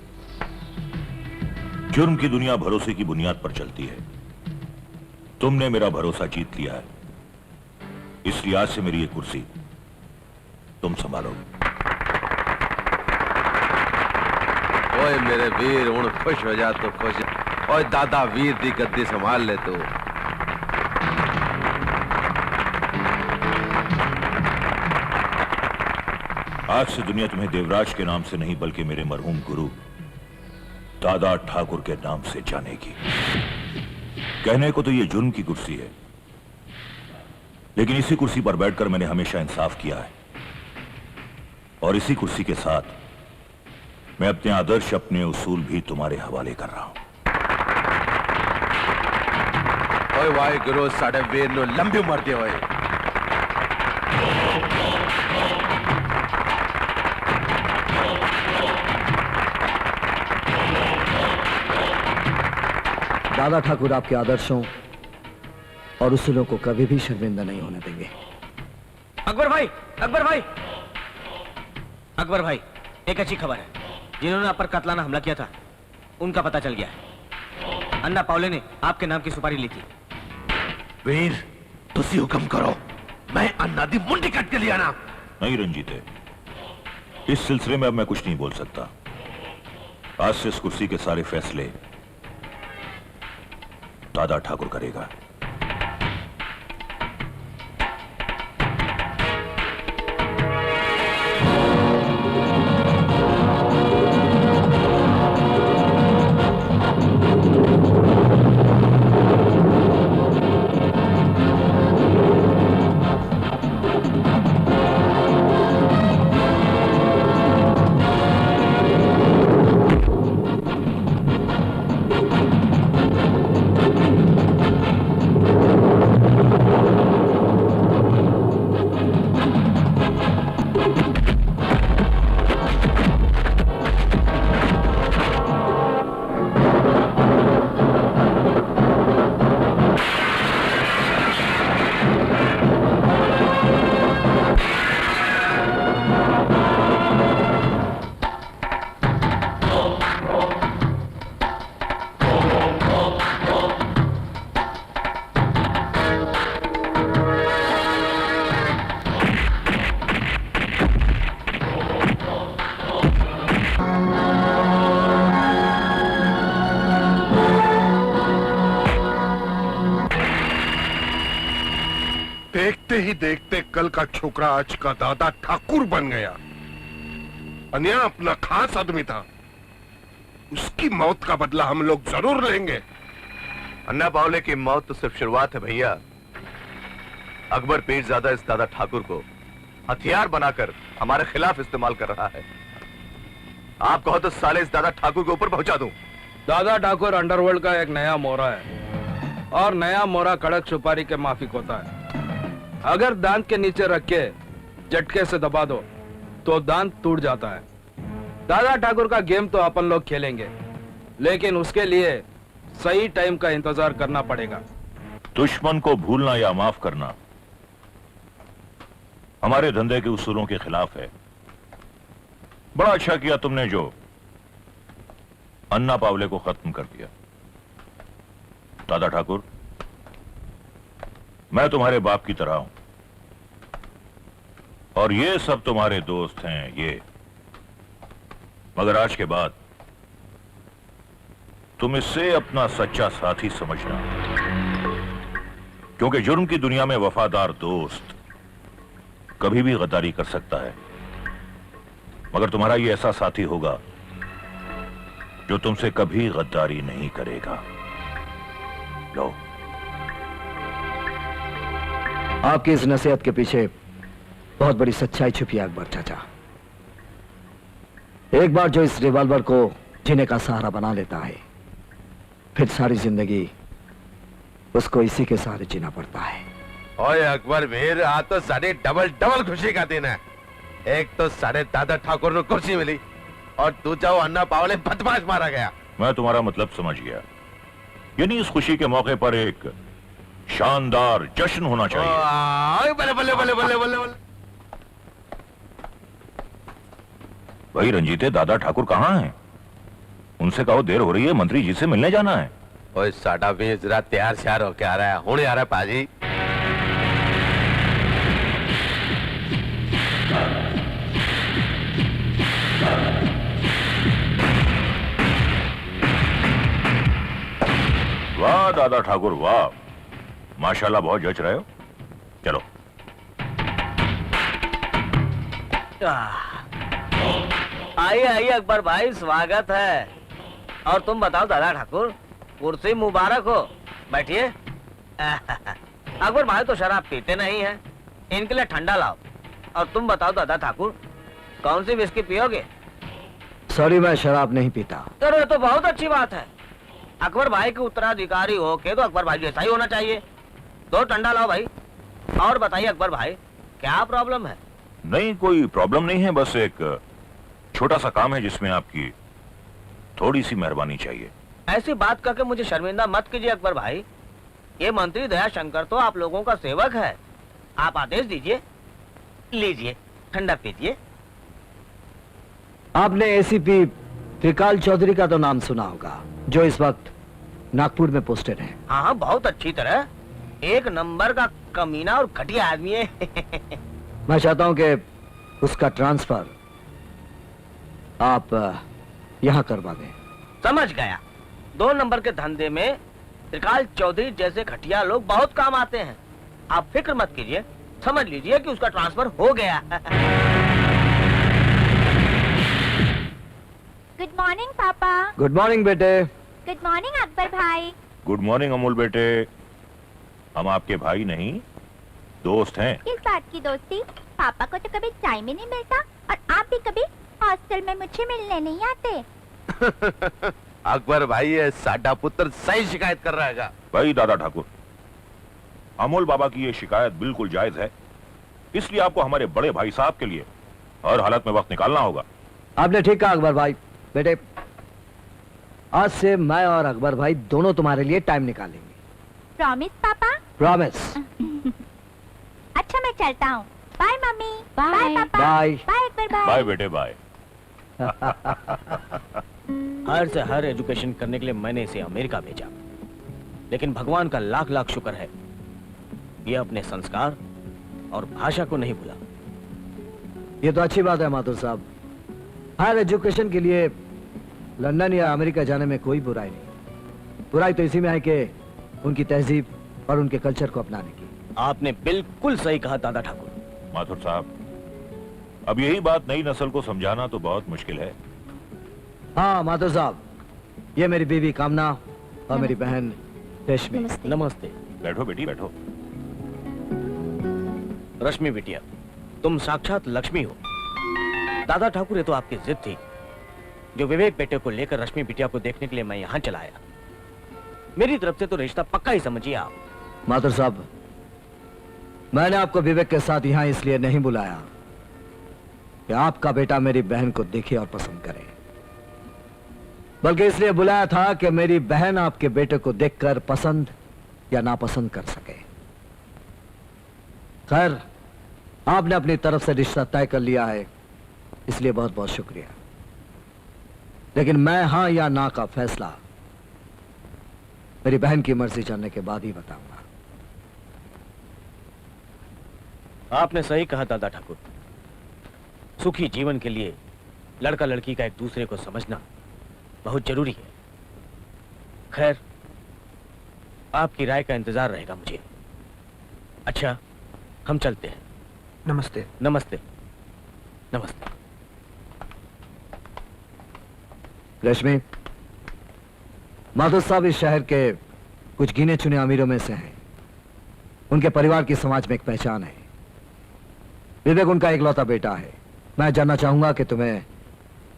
Speaker 7: जुर्म की दुनिया भरोसे की बुनियाद पर चलती है। तुमने मेरा भरोसा जीत लिया है, इसलिए आज से मेरी ये कुर्सी तुम संभालोगे।
Speaker 10: ओए मेरे वीर, हुण खुश हो जा तो खुश। ओए दादा वीर दी गद्दी संभाल ले तू।
Speaker 7: आज से दुनिया तुम्हें देवराज के नाम से नहीं बल्कि मेरे मरहूम गुरु दादा ठाकुर के नाम से जानेगी। कहने को तो ये जुर्म की कुर्सी है, लेकिन इसी कुर्सी पर बैठकर मैंने हमेशा इंसाफ किया है और इसी कुर्सी के साथ मैं अपने आदर्श, अपने उसूल भी तुम्हारे हवाले कर रहा हूं।
Speaker 10: ओए वाहे गुरु, साढ़े वीर नो लंबी उम्र दे। ओए
Speaker 2: दादा ठाकुर आपके आदर्शों और उसूलों को कभी भी शर्मिंदा नहीं होने देंगे।
Speaker 11: अकबर भाई, अकबर भाई, अकबर भाई, एक अच्छी खबर है। जिन्होंने आप पर कातलाना हमला किया था उनका पता चल गया है। अन्ना पावले ने आपके नाम की सुपारी ली थी।
Speaker 12: वीर, तुसी हुक्म करो, मैं अन्ना दी मुंडी कट के लिया ना।
Speaker 7: नहीं रंजीते, इस सिलसिले में अब मैं कुछ नहीं बोल सकता। आज से इस कुर्सी के सारे फैसले दादा ठाकुर करेगा।
Speaker 10: देखते ही देखते कल का छोकरा आज का दादा ठाकुर बन गया। अन्या अपना खास आदमी था, उसकी मौत का बदला हम लोग जरूर लेंगे।
Speaker 12: अन्ना पावले की मौत तो सिर्फ शुरुआत है भैया। अकबर पीरजादा इस दादा ठाकुर को हथियार बनाकर हमारे खिलाफ इस्तेमाल कर रहा है। आप कहो तो साले इस दादा ठाकुर के ऊपर पहुंचा दूं।
Speaker 9: दादा ठाकुर अंडरवर्ल्ड का एक नया मोहरा है और नया मोहरा कड़क सुपारी के माफिक होता है। अगर दांत के नीचे रख के झटके से दबा दो तो दांत टूट जाता है। दादा ठाकुर का गेम तो अपन लोग खेलेंगे, लेकिन उसके लिए सही टाइम का इंतजार करना पड़ेगा।
Speaker 7: दुश्मन को भूलना या माफ करना हमारे धंधे के उसूलों के खिलाफ है। बड़ा अच्छा किया तुमने जो अन्ना पावले को खत्म कर दिया। दादा ठाकुर, मैं तुम्हारे बाप की तरह हूं और ये सब तुम्हारे दोस्त हैं ये, मगर आज के बाद तुम इससे अपना सच्चा साथी समझना, क्योंकि जुर्म की दुनिया में वफादार दोस्त कभी भी गद्दारी कर सकता है, मगर तुम्हारा ये ऐसा साथी होगा जो तुमसे कभी गद्दारी नहीं करेगा। लो,
Speaker 2: आपकी इस नसीहत के पीछे बहुत बड़ी सच्चाई छुपी है अकबर चाचा। एक बार जो इस रिवॉल्वर को जीने का सहारा बना लेता है, फिर सारी जिंदगी उसको इसी के सहारे जीना पड़ता है।
Speaker 12: ओए अकबर वीर, आज तो साढ़े डबल खुशी का दिन है। एक तो साढ़े दादा ठाकुर को कुर्सी मिली और दूसरा अन्ना पावले बदमाश मारा गया।
Speaker 7: मैं तुम्हारा मतलब समझ गया, यानी इस खुशी के मौके पर एक शानदार जश्न होना चाहिए।
Speaker 12: बल्ले बल्ले बल्ले बल्ले बल्ले बल्ले।
Speaker 7: भाई रंजीते, दादा ठाकुर कहाँ हैं? उनसे कहो देर हो रही है, मंत्री जी से मिलने जाना है।
Speaker 12: ओए साडा भी जरा तैयार श्यार होके आ रहा है, हुणे आ रहा है पाजी।
Speaker 7: वाह दादा ठाकुर वाह, माशाल्लाह बहुत जच रहे हो। चलो
Speaker 11: आइए आइए अकबर भाई, स्वागत है। और तुम बताओ दादा ठाकुर, कुर्सी मुबारक हो, बैठिए। अकबर भाई तो शराब पीते नहीं हैं, इनके लिए ठंडा लाओ। और तुम बताओ दादा ठाकुर, कौन सी विस्की पियोगे?
Speaker 2: सॉरी, मैं शराब नहीं पीता।
Speaker 11: तो ये तो बहुत अच्छी बात है। अकबर भाई के उत्तराधिकारी हो के तो अकबर भाई जैसा ही होना चाहिए। दो ठंडा लाओ भाई। और बताइए अकबर भाई, क्या प्रॉब्लम है?
Speaker 7: नहीं, कोई प्रॉब्लम नहीं है, बस एक छोटा सा काम है जिसमें आपकी थोड़ी सी मेहरबानी चाहिए।
Speaker 11: ऐसी बात करके मुझे शर्मिंदा मत कीजिए अकबर भाई। ये मंत्री दयाशंकर तो आप लोगों का सेवक है। आप आदेश दीजिए, लीजिए ठंडा पीजिए।
Speaker 2: आपने एसीपी त्रिकाल चौधरी का तो नाम सुना होगा, जो इस वक्त नागपुर में पोस्टेड है।
Speaker 11: हाँ हाँ, बहुत अच्छी तरह। एक नंबर का कमीना और घटिया आदमी है।
Speaker 2: मैं चाहता हूं कि उसका ट्रांसफर आप यहां करवा दें।
Speaker 11: समझ गया। 2 नंबर के धंधे में त्रिकाल चौधरी जैसे घटिया लोग बहुत काम आते हैं। आप फिक्र मत कीजिए, समझ लीजिए कि उसका ट्रांसफर हो गया।
Speaker 6: गुड मॉर्निंग पापा।
Speaker 2: गुड मॉर्निंग बेटे।
Speaker 6: गुड मॉर्निंग अकबर भाई।
Speaker 7: गुड मॉर्निंग अमूल बेटे। हम आपके भाई नहीं, दोस्त हैं।
Speaker 6: किस बात की दोस्ती? पापा को तो कभी टाइम ही नहीं मिलता, और आप भी कभी हॉस्टल में मुझे मिलने नहीं आते।
Speaker 12: अकबर भाई ये साडा पुत्र सही शिकायत कर रहा है।
Speaker 7: भाई दादा ठाकुर, अमोल बाबा की ये शिकायत बिल्कुल जायज है, इसलिए आपको हमारे बड़े भाई साहब के लिए हर हालत में वक्त निकालना होगा।
Speaker 2: आपने ठीक कहा अकबर भाई। बेटे, आज से मैं और अकबर भाई दोनों तुम्हारे लिए टाइम निकालेंगे।
Speaker 6: प्रॉमिस पापा?
Speaker 2: प्रॉमिस।
Speaker 6: अच्छा मैं चलता हूँ। Bye mummy.
Speaker 3: Bye
Speaker 6: papa.
Speaker 2: Bye.
Speaker 6: Bye Akbar भाई।
Speaker 7: बाय बेटे बाय।
Speaker 11: हर से हर एजुकेशन करने के लिए मैंने इसे अमेरिका भेजा, लेकिन भगवान का लाख लाख शुक्र है, ये अपने संस्कार और भाषा को नहीं भूला।
Speaker 2: ये तो अच्छी बात है माथुर साहब। हायर एजुकेशन के लिए लंदन या अमेरिका जाने में कोई बुराई नहीं। बुराई तो इसी में है कि उनकी तहजीब और उनके कल्चर को अपनाने की।
Speaker 11: आपने बिल्कुल सही कहा दादा ठाकुर।
Speaker 7: माथुर साहब, अब यही बात नई नस्ल को समझाना तो बहुत मुश्किल है।
Speaker 2: हाँ माथुर साहब, ये मेरी बीवी कामना और मेरी बहन रेशमी।
Speaker 11: नमस्ते।
Speaker 7: बैठो बेटी बैठो।
Speaker 11: रश्मि बिटिया, तुम साक्षात लक्ष्मी हो। दादा ठाकुर, ये तो आपकी जिद थी, जो विवेक बेटे को लेकर रश्मि बिटिया को देखने के लिए मैं यहाँ चला आया। मेरी तरफ से तो रिश्ता पक्का ही समझिए आप।
Speaker 2: माथुर साहब, मैंने आपको विवेक के साथ यहाँ इसलिए नहीं बुलाया कि आपका बेटा मेरी बहन को देखे और पसंद करे, बल्कि इसलिए बुलाया था कि मेरी बहन आपके बेटे को देखकर पसंद या नापसंद कर सके। खैर, आपने अपनी तरफ से रिश्ता तय कर लिया है, इसलिए बहुत बहुत शुक्रिया। लेकिन मैं हां या ना का फैसला मेरी बहन की मर्जी जानने के बाद ही बताऊंगा।
Speaker 11: आपने सही कहा दादा ठाकुर। सुखी जीवन के लिए लड़का लड़की का एक दूसरे को समझना बहुत जरूरी है। खैर, आपकी राय का इंतजार रहेगा मुझे। अच्छा, हम चलते हैं।
Speaker 2: नमस्ते।
Speaker 11: नमस्ते। नमस्ते।
Speaker 2: रश्मि, माधव साहब इस शहर के कुछ गिने चुने अमीरों में से हैं। उनके परिवार की समाज में एक पहचान है। विवेक उनका इकलौता बेटा है। मैं जानना चाहूंगा कि तुम्हें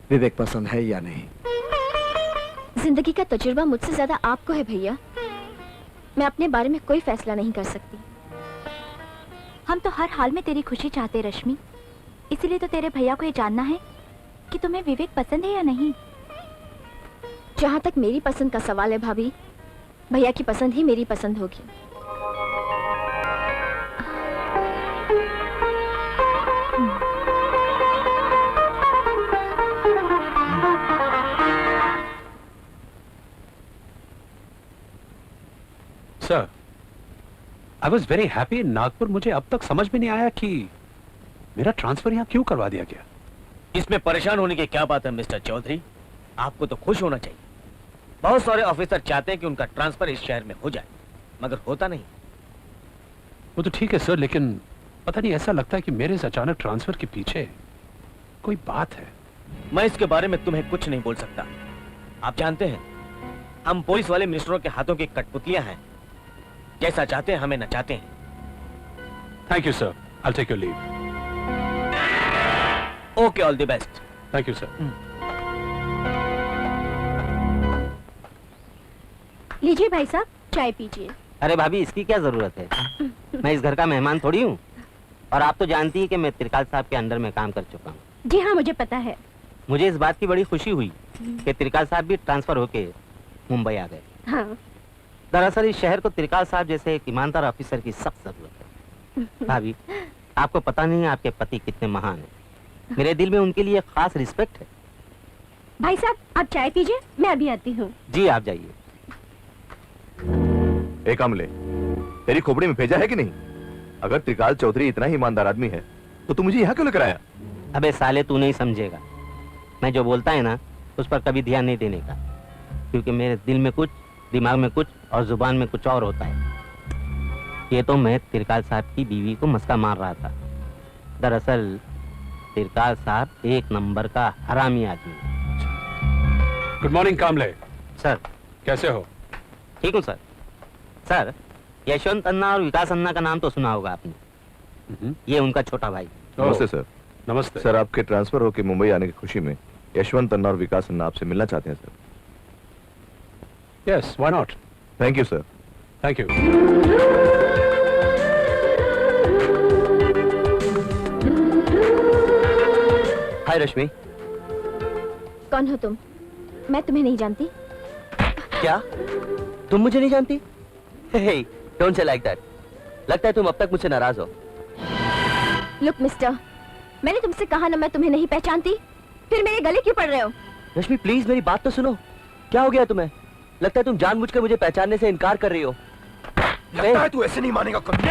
Speaker 2: विवेक पसंद है या नहीं।
Speaker 6: जिंदगी का तजुर्बा मुझसे ज्यादा आपको है भैया। मैं अपने बारे में कोई फैसला नहीं कर सकती। हम तो हर हाल में तेरी खुशी चाहते रश्मि, इसीलिए तो तेरे भैया को ये जानना है कि तुम्हें विवेक पसंद है या नहीं। जहाँ तक मेरी पसंद का सवाल है भाभी, भैया की पसंद ही मेरी पसंद होगी।
Speaker 5: Sir, I was very happy in Nagpur. मुझे अब तक समझ में नहीं आया कि मेरा ट्रांसफर यहाँ क्यों करवा दिया गया।
Speaker 11: इसमें परेशान होने की क्या बात है मिस्टर चौधरी? आपको तो खुश होना चाहिए। बहुत सारे ऑफिसर चाहते हैं कि उनका ट्रांसफर इस शहर में हो जाए, मगर होता नहीं।
Speaker 5: वो तो ठीक है सर, लेकिन पता नहीं ऐसा लगता है कि मेरे इस अचानक ट्रांसफर के पीछे कोई बात है।
Speaker 11: मैं इसके बारे में तुम्हें कुछ नहीं बोल सकता। आप जानते हैं, हम पुलिस वाले मिनिस्टरों के हाथों की कठपुतलियां हैं। जैसा चाहते हैं हमें नचाते हैं।
Speaker 5: Thank you sir, I take your leave.
Speaker 11: Okay, all the best.
Speaker 5: Thank you sir.
Speaker 3: लीजिए भाई साहब, चाय पीजिए।
Speaker 8: अरे भाभी, इसकी क्या जरूरत है? मैं इस घर का मेहमान थोड़ी हूँ। और आप तो जानती हैं कि मैं त्रिकाल साहब के अंडर में काम कर चुका हूँ।
Speaker 3: जी हाँ, मुझे पता है।
Speaker 8: मुझे इस बात की बड़ी खुशी हुई कि त्रिकाल साहब भी ट्रांसफर होके मुंबई आ गए।
Speaker 3: हाँ।
Speaker 8: दरअसल इस शहर को त्रिकाल साहब जैसे एक ईमानदार ऑफिसर की सख्त जरूरत है। भाभी, आपको पता नहीं है आपके पति कितने महान हैं। मेरे दिल में उनके लिए खास रिस्पेक्ट है।
Speaker 3: भाई साहब, आप चाय पीजिए, मैं अभी आती हूँ।
Speaker 8: जी आप जाइए।
Speaker 12: एक अमले, तेरी खोपड़ी में भेजा है कि नहीं? अगर त्रिकाल चौधरी इतना ही ईमानदार आदमी है तो तू मुझे यहाँ क्यों लेकर आया?
Speaker 8: अबे साले, तू नहीं समझेगा। मैं जो बोलता है ना, उस पर कभी ध्यान नहीं देने का, क्योंकि मेरे दिल में कुछ, दिमाग में कुछ और जुबान में कुछ और होता है। ये तो मैं त्रिकाल साहब की बीवी को मस्का मार रहा था। दरअसल त्रिकाल साहब एक नंबर का हरामी आदमी है।
Speaker 5: गुड मॉर्निंग कामले।
Speaker 8: सर,
Speaker 5: कैसे हो?
Speaker 8: ठीक हूँ सर। सर, यशवंत अन्ना और विकास अन्ना का नाम तो सुना होगा आपने। ये उनका छोटा भाई।
Speaker 12: नमस्ते सर।
Speaker 5: नमस्ते
Speaker 12: सर, आपके ट्रांसफर होकर मुंबई आने की खुशी में यशवंत अन्ना और विकास अन्ना आपसे मिलना चाहते हैं sir.
Speaker 5: Yes, why not.
Speaker 12: Thank you sir.
Speaker 5: Thank you.
Speaker 4: Hi Rashmi.
Speaker 6: कौन हो तुम? मैं तुम्हें नहीं जानती।
Speaker 4: क्या तुम मुझे नहीं जानती? हे, डोंट से लाइक दैट। लगता है तुम अब तक मुझसे नाराज हो।
Speaker 6: लुक मिस्टर, मैंने तुमसे कहा ना मैं तुम्हें नहीं पहचानती, फिर मेरे गले क्यों पड़ रहे हो?
Speaker 4: रश्मि प्लीज मेरी बात तो सुनो। क्या हो गया तुम्हें? लगता है तुम जानबूझकर मुझे पहचानने से इनकार कर रही हो।
Speaker 12: लगता है तू ऐसे नहीं मानेगा कभी।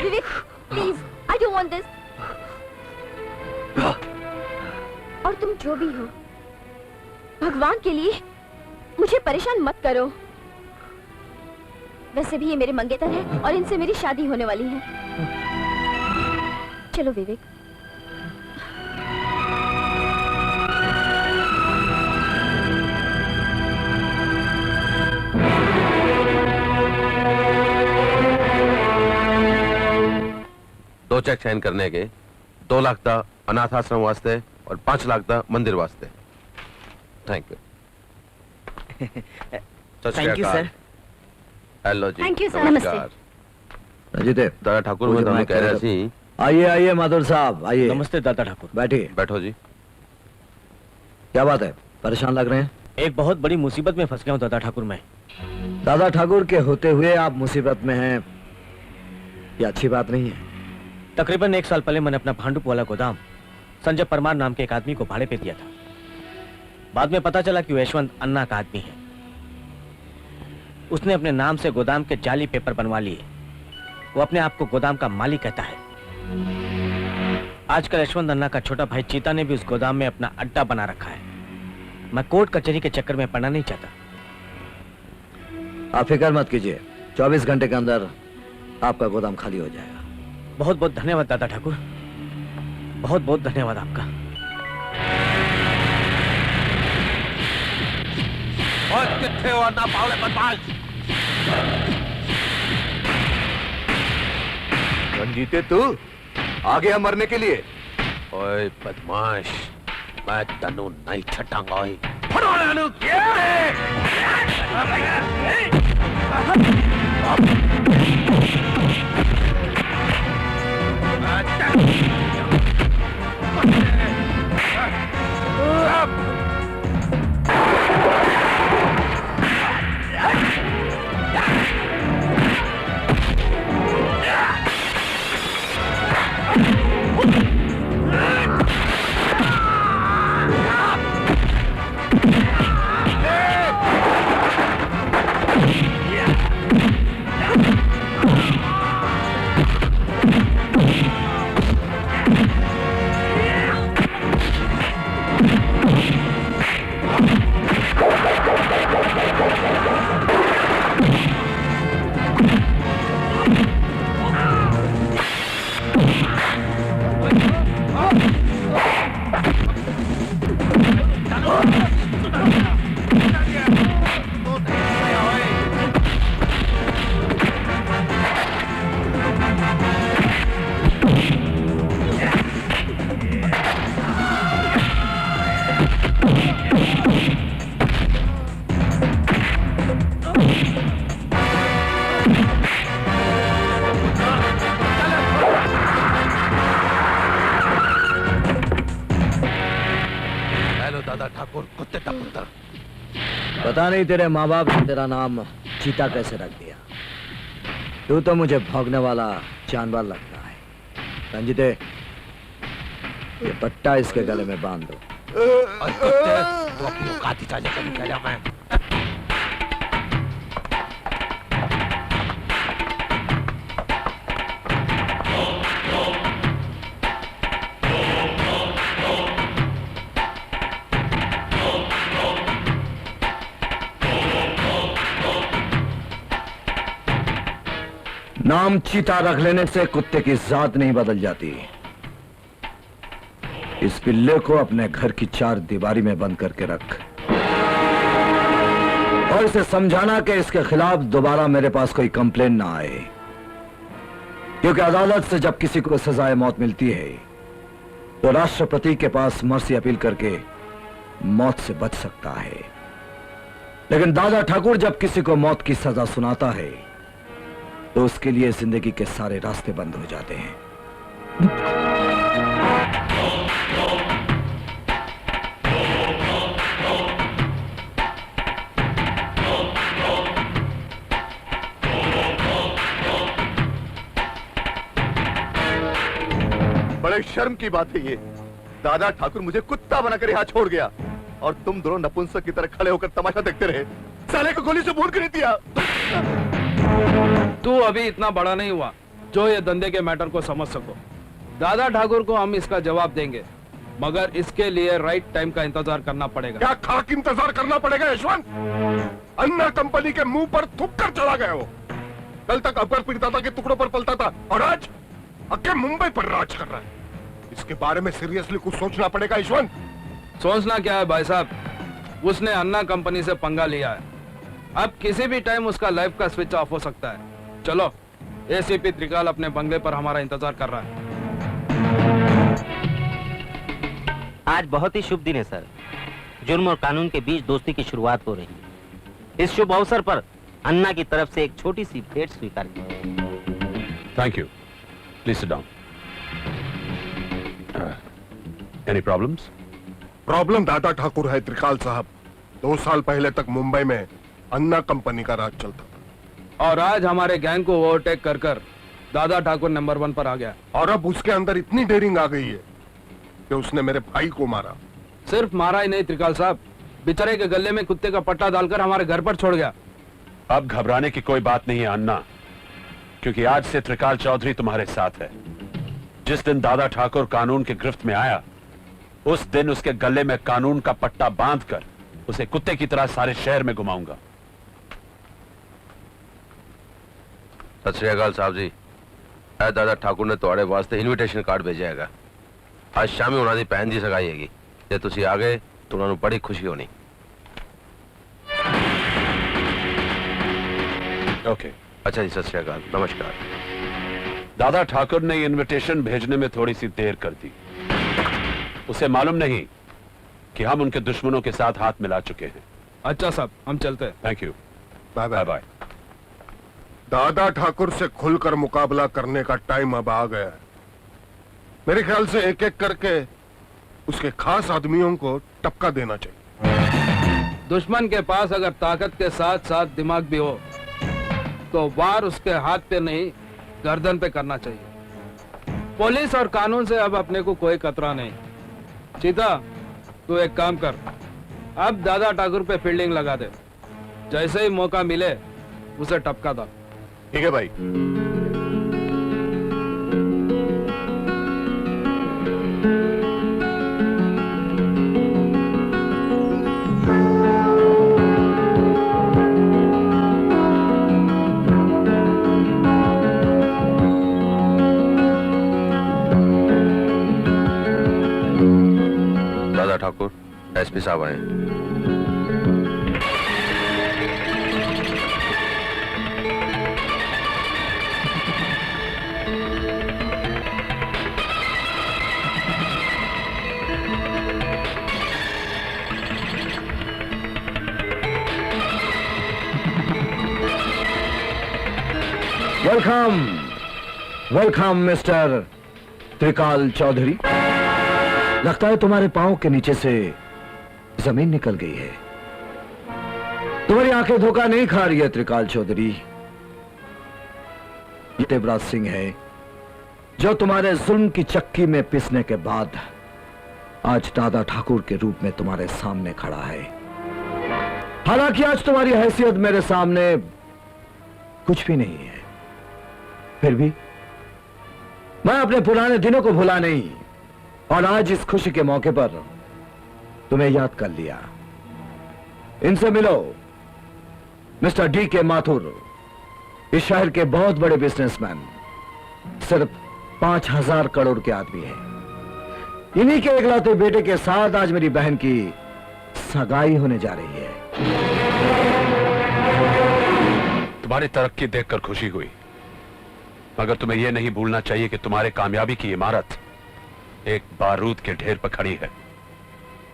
Speaker 6: Vivek, please, I don't want this. और तुम जो भी हो, भगवान के लिए मुझे परेशान मत करो। वैसे भी ये मेरे मंगेतर है और इनसे मेरी शादी होने वाली है। चलो विवेक।
Speaker 13: दो चेक साइन करने के 2 लाख था अनाथ आश्रम वास्ते और 5 लाख था मंदिर वास्ते। Thank you.
Speaker 4: Thank you sir.
Speaker 13: Hello जी।
Speaker 3: Thank you, sir.
Speaker 13: नमस्कार।
Speaker 2: अजीत,
Speaker 13: दादा ठाकुर मैं ਤੁਹਾਨੂੰ ਕਹਿ ਰਿਹਾ ਸੀ।
Speaker 2: आइए आइए माधुर साहब, आइए।
Speaker 1: नमस्ते दादा ठाकुर।
Speaker 2: बैठिए।
Speaker 13: बैठो जी।
Speaker 2: क्या बात है, परेशान लग रहे हैं?
Speaker 1: एक बहुत बड़ी मुसीबत में फंस गया हूँ दादा ठाकुर मैं।
Speaker 2: दादा ठाकुर के होते हुए आप मुसीबत में हैं, ये अच्छी बात नहीं है।
Speaker 1: तकरीबन 1 साल पहले मैंने अपना भांडुप वाला गोदाम संजय परमार नाम के एक आदमी को भाड़े पे दिया था। बाद में पता चला कि वो यशवंत अन्ना का आदमी है। उसने अपने नाम से गोदाम के जाली पेपर बनवा लिए। वो अपने आप को गोदाम का मालिक कहता है। आजकल यशवंत अन्ना का छोटा भाई चीता ने भी उस गोदाम में अपना अड्डा बना रखा है। मैं कोर्ट कचहरी के चक्कर में पड़ना नहीं चाहता।
Speaker 2: आप फिक्र मत कीजिए, 24 घंटे के अंदर आपका गोदाम खाली हो जाएगा।
Speaker 1: बहुत बहुत धन्यवाद दादा ठाकुर, बहुत बहुत धन्यवाद आपका।
Speaker 13: और कितने हो अन्ना पावले बदमाश?
Speaker 12: जीते तू आ गया मरने के लिए।
Speaker 13: ओए बदमाश, मैं तनु नहीं छटांगा।
Speaker 2: पता नहीं तेरे माँ बाप ने तेरा नाम चीता कैसे रख दिया। तू तो मुझे भौंकने वाला जानवर लगता है। रंजिते, ये पट्टा इसके गले में बांध दो।
Speaker 13: तो अपनी औकात ही साझा करने के लिए मैं
Speaker 2: नाम चीता रख लेने से कुत्ते की जात नहीं बदल जाती। इस पिल्ले को अपने घर की चार दीवारी में बंद करके रख और इसे समझाना कि इसके खिलाफ दोबारा मेरे पास कोई कंप्लेन ना आए, क्योंकि अदालत से जब किसी को सजाए मौत मिलती है तो राष्ट्रपति के पास मर्सी अपील करके मौत से बच सकता है, लेकिन दादा ठाकुर जब किसी को मौत की सजा सुनाता है तो उसके लिए जिंदगी के सारे रास्ते बंद हो जाते हैं।
Speaker 12: बड़े शर्म की बात है ये। दादा ठाकुर मुझे कुत्ता बनाकर यहाँ छोड़ गया और तुम दोनों नपुंसक की तरह खड़े होकर तमाशा देखते रहे। साले को गोली से भून कर दिया।
Speaker 9: तू अभी इतना बड़ा नहीं हुआ जो ये धंधे के मैटर को समझ सको। दादा ठाकुर को हम इसका जवाब देंगे, मगर इसके लिए राइट टाइम का इंतजार करना पड़ेगा।
Speaker 10: क्या खाक इंतजार करना पड़ेगा यशवंत? अन्ना कंपनी के मुंह पर थूक कर चला गया वो। कल तक अकबर पीड़िता के टुकड़ों पर पलता था और आज अक्के मुंबई पर राज कर रहा है। इसके बारे में सीरियसली कुछ सोचना पड़ेगा यशवंत।
Speaker 9: सोचना क्या है भाई साहब, उसने अन्ना कंपनी से पंगा लिया है। अब किसी भी टाइम उसका लाइफ का स्विच ऑफ हो सकता है। चलो, एसीपी त्रिकाल अपने बंगले पर हमारा इंतजार कर रहा है।
Speaker 8: आज बहुत ही शुभ दिन है सर। जुर्म और कानून के बीच दोस्ती की शुरुआत हो रही है। इस शुभ अवसर पर अन्ना की तरफ से एक छोटी सी भेंट स्वीकार की।
Speaker 5: Thank you. Please sit down. Any problems?
Speaker 10: Problem दादा ठाकुर है त्रिकाल साहब। 2 साल पहले तक मुंबई में अन्ना कंपनी का राज चलता था
Speaker 9: और आज हमारे गैंग को ओवरटेक कर कर दादा ठाकुर नंबर 1 पर आ गया।
Speaker 10: और अब उसके अंदर इतनी डेयरिंग आ गई है कि उसने मेरे भाई को मारा।
Speaker 9: सिर्फ मारा ही नहीं त्रिकाल साहब, बेचारे के गले में कुत्ते का पट्टा डालकर हमारे घर पर छोड़ गया।
Speaker 5: अब घबराने की कोई बात नहीं है अन्ना, क्योंकि आज से त्रिकाल चौधरी तुम्हारे साथ है। जिस दिन दादा ठाकुर कानून की गिरफ्त में आया, उस दिन उसके गले में कानून का पट्टा बांधकर उसे कुत्ते की तरह सारे शहर में घुमाऊंगा।
Speaker 13: सत श्री अकाल साहब जी। ऐ दादा ठाकुर ने ਤੁਹਾਡੇ ਵਾਸਤੇ ਇਨਵੀਟੇਸ਼ਨ ਕਾਰਡ ਭੇਜਿਆ ਹੈਗਾ। ਅੱਜ ਸ਼ਾਮੀ ਉਹਨਾਂ ਦੀ ਭੈਣ ਦੀ ਸਗਾਈ ਹੈਗੀ। ਜੇ ਤੁਸੀਂ ਆ ਗਏ ਤਾਂ ਉਹਨਾਂ ਨੂੰ ਬੜੀ ਖੁਸ਼ੀ ਹੋਣੀ।
Speaker 5: ओके।
Speaker 13: अच्छा जी, सत श्री अकाल, नमस्कार।
Speaker 5: दादा ठाकुर ने इनविटेशन भेजने में थोड़ी सी देर कर दी। उसे मालूम नहीं कि हम उनके दुश्मनों के साथ हाथ मिला चुके हैं।
Speaker 9: अच्छा साहब, हम चलते हैं।
Speaker 5: Thank you.
Speaker 10: Bye
Speaker 5: bye bye.
Speaker 10: Dada Thakur से खुलकर मुकाबला करने का टाइम अब आ गया है। मेरे ख्याल से एक एक करके उसके खास आदमियों को टपका देना चाहिए।
Speaker 9: दुश्मन के पास अगर ताकत के साथ साथ दिमाग भी हो तो वार उसके हाथ पे नहीं, गर्दन पे करना चाहिए। पुलिस और कानून से अब अपने को कोई खतरा नहीं। चीता, तू एक काम कर, अब दादा ठाकुर पे फील्डिंग लगा दे। जैसे ही मौका मिले उसे टपका दो।
Speaker 12: ठीक है भाई।
Speaker 13: दादा ठाकुर, एसपी साहब आए।
Speaker 2: वेलकम, वेलकम मिस्टर त्रिकाल चौधरी। लगता है तुम्हारे पांव के नीचे से जमीन निकल गई है। तुम्हारी आंखें धोखा नहीं खा रही है त्रिकाल चौधरी। ये देवराज सिंह है जो तुम्हारे जुल्म की चक्की में पिसने के बाद आज दादा ठाकुर के रूप में तुम्हारे सामने खड़ा है। हालांकि आज तुम्हारी हैसियत मेरे सामने कुछ भी नहीं है, फिर भी मैं अपने पुराने दिनों को भुला नहीं और आज इस खुशी के मौके पर तुम्हें याद कर लिया। इनसे मिलो, मिस्टर डी के माथुर इस शहर के बहुत बड़े बिजनेसमैन, सिर्फ 5,000 करोड़ के आदमी हैं। इन्हीं के इकलौते बेटे के साथ आज मेरी बहन की सगाई होने जा रही है।
Speaker 5: तुम्हारी तरक्की देखकर खुशी हुई, मगर तुम्हें यह नहीं भूलना चाहिए कि तुम्हारे कामयाबी की इमारत एक बारूद के ढेर पर खड़ी है।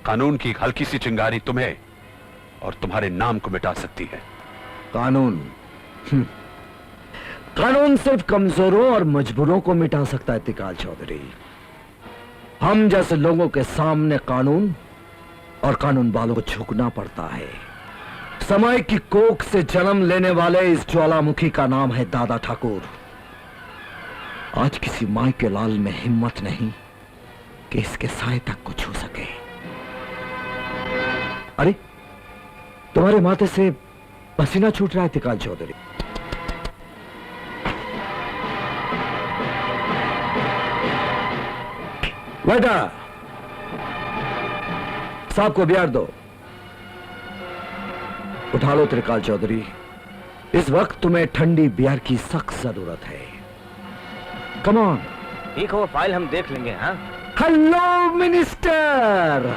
Speaker 5: कानून की हल्की सी चिंगारी तुम्हें और तुम्हारे नाम को मिटा सकती है।
Speaker 2: कानून कानून सिर्फ कमजोरों और मजबूरों को मिटा सकता है त्रिकाल चौधरी। हम जैसे लोगों के सामने कानून और कानून वालों को झुकना पड़ता है। समय की कोख से जन्म लेने वाले इस ज्वालामुखी का नाम है दादा ठाकुर। आज किसी माई के लाल में हिम्मत नहीं कि इसके साए तक को छू सके। अरे तुम्हारे माथे से पसीना छूट रहा है त्रिकाल चौधरी। बेटा साहब को बियार दो। उठा लो त्रिकाल चौधरी, इस वक्त तुम्हें ठंडी बियर की सख्त जरूरत है। Come on.
Speaker 1: ठीक है, वो फाइल हम देख लेंगे। हाँ,
Speaker 2: hello minister.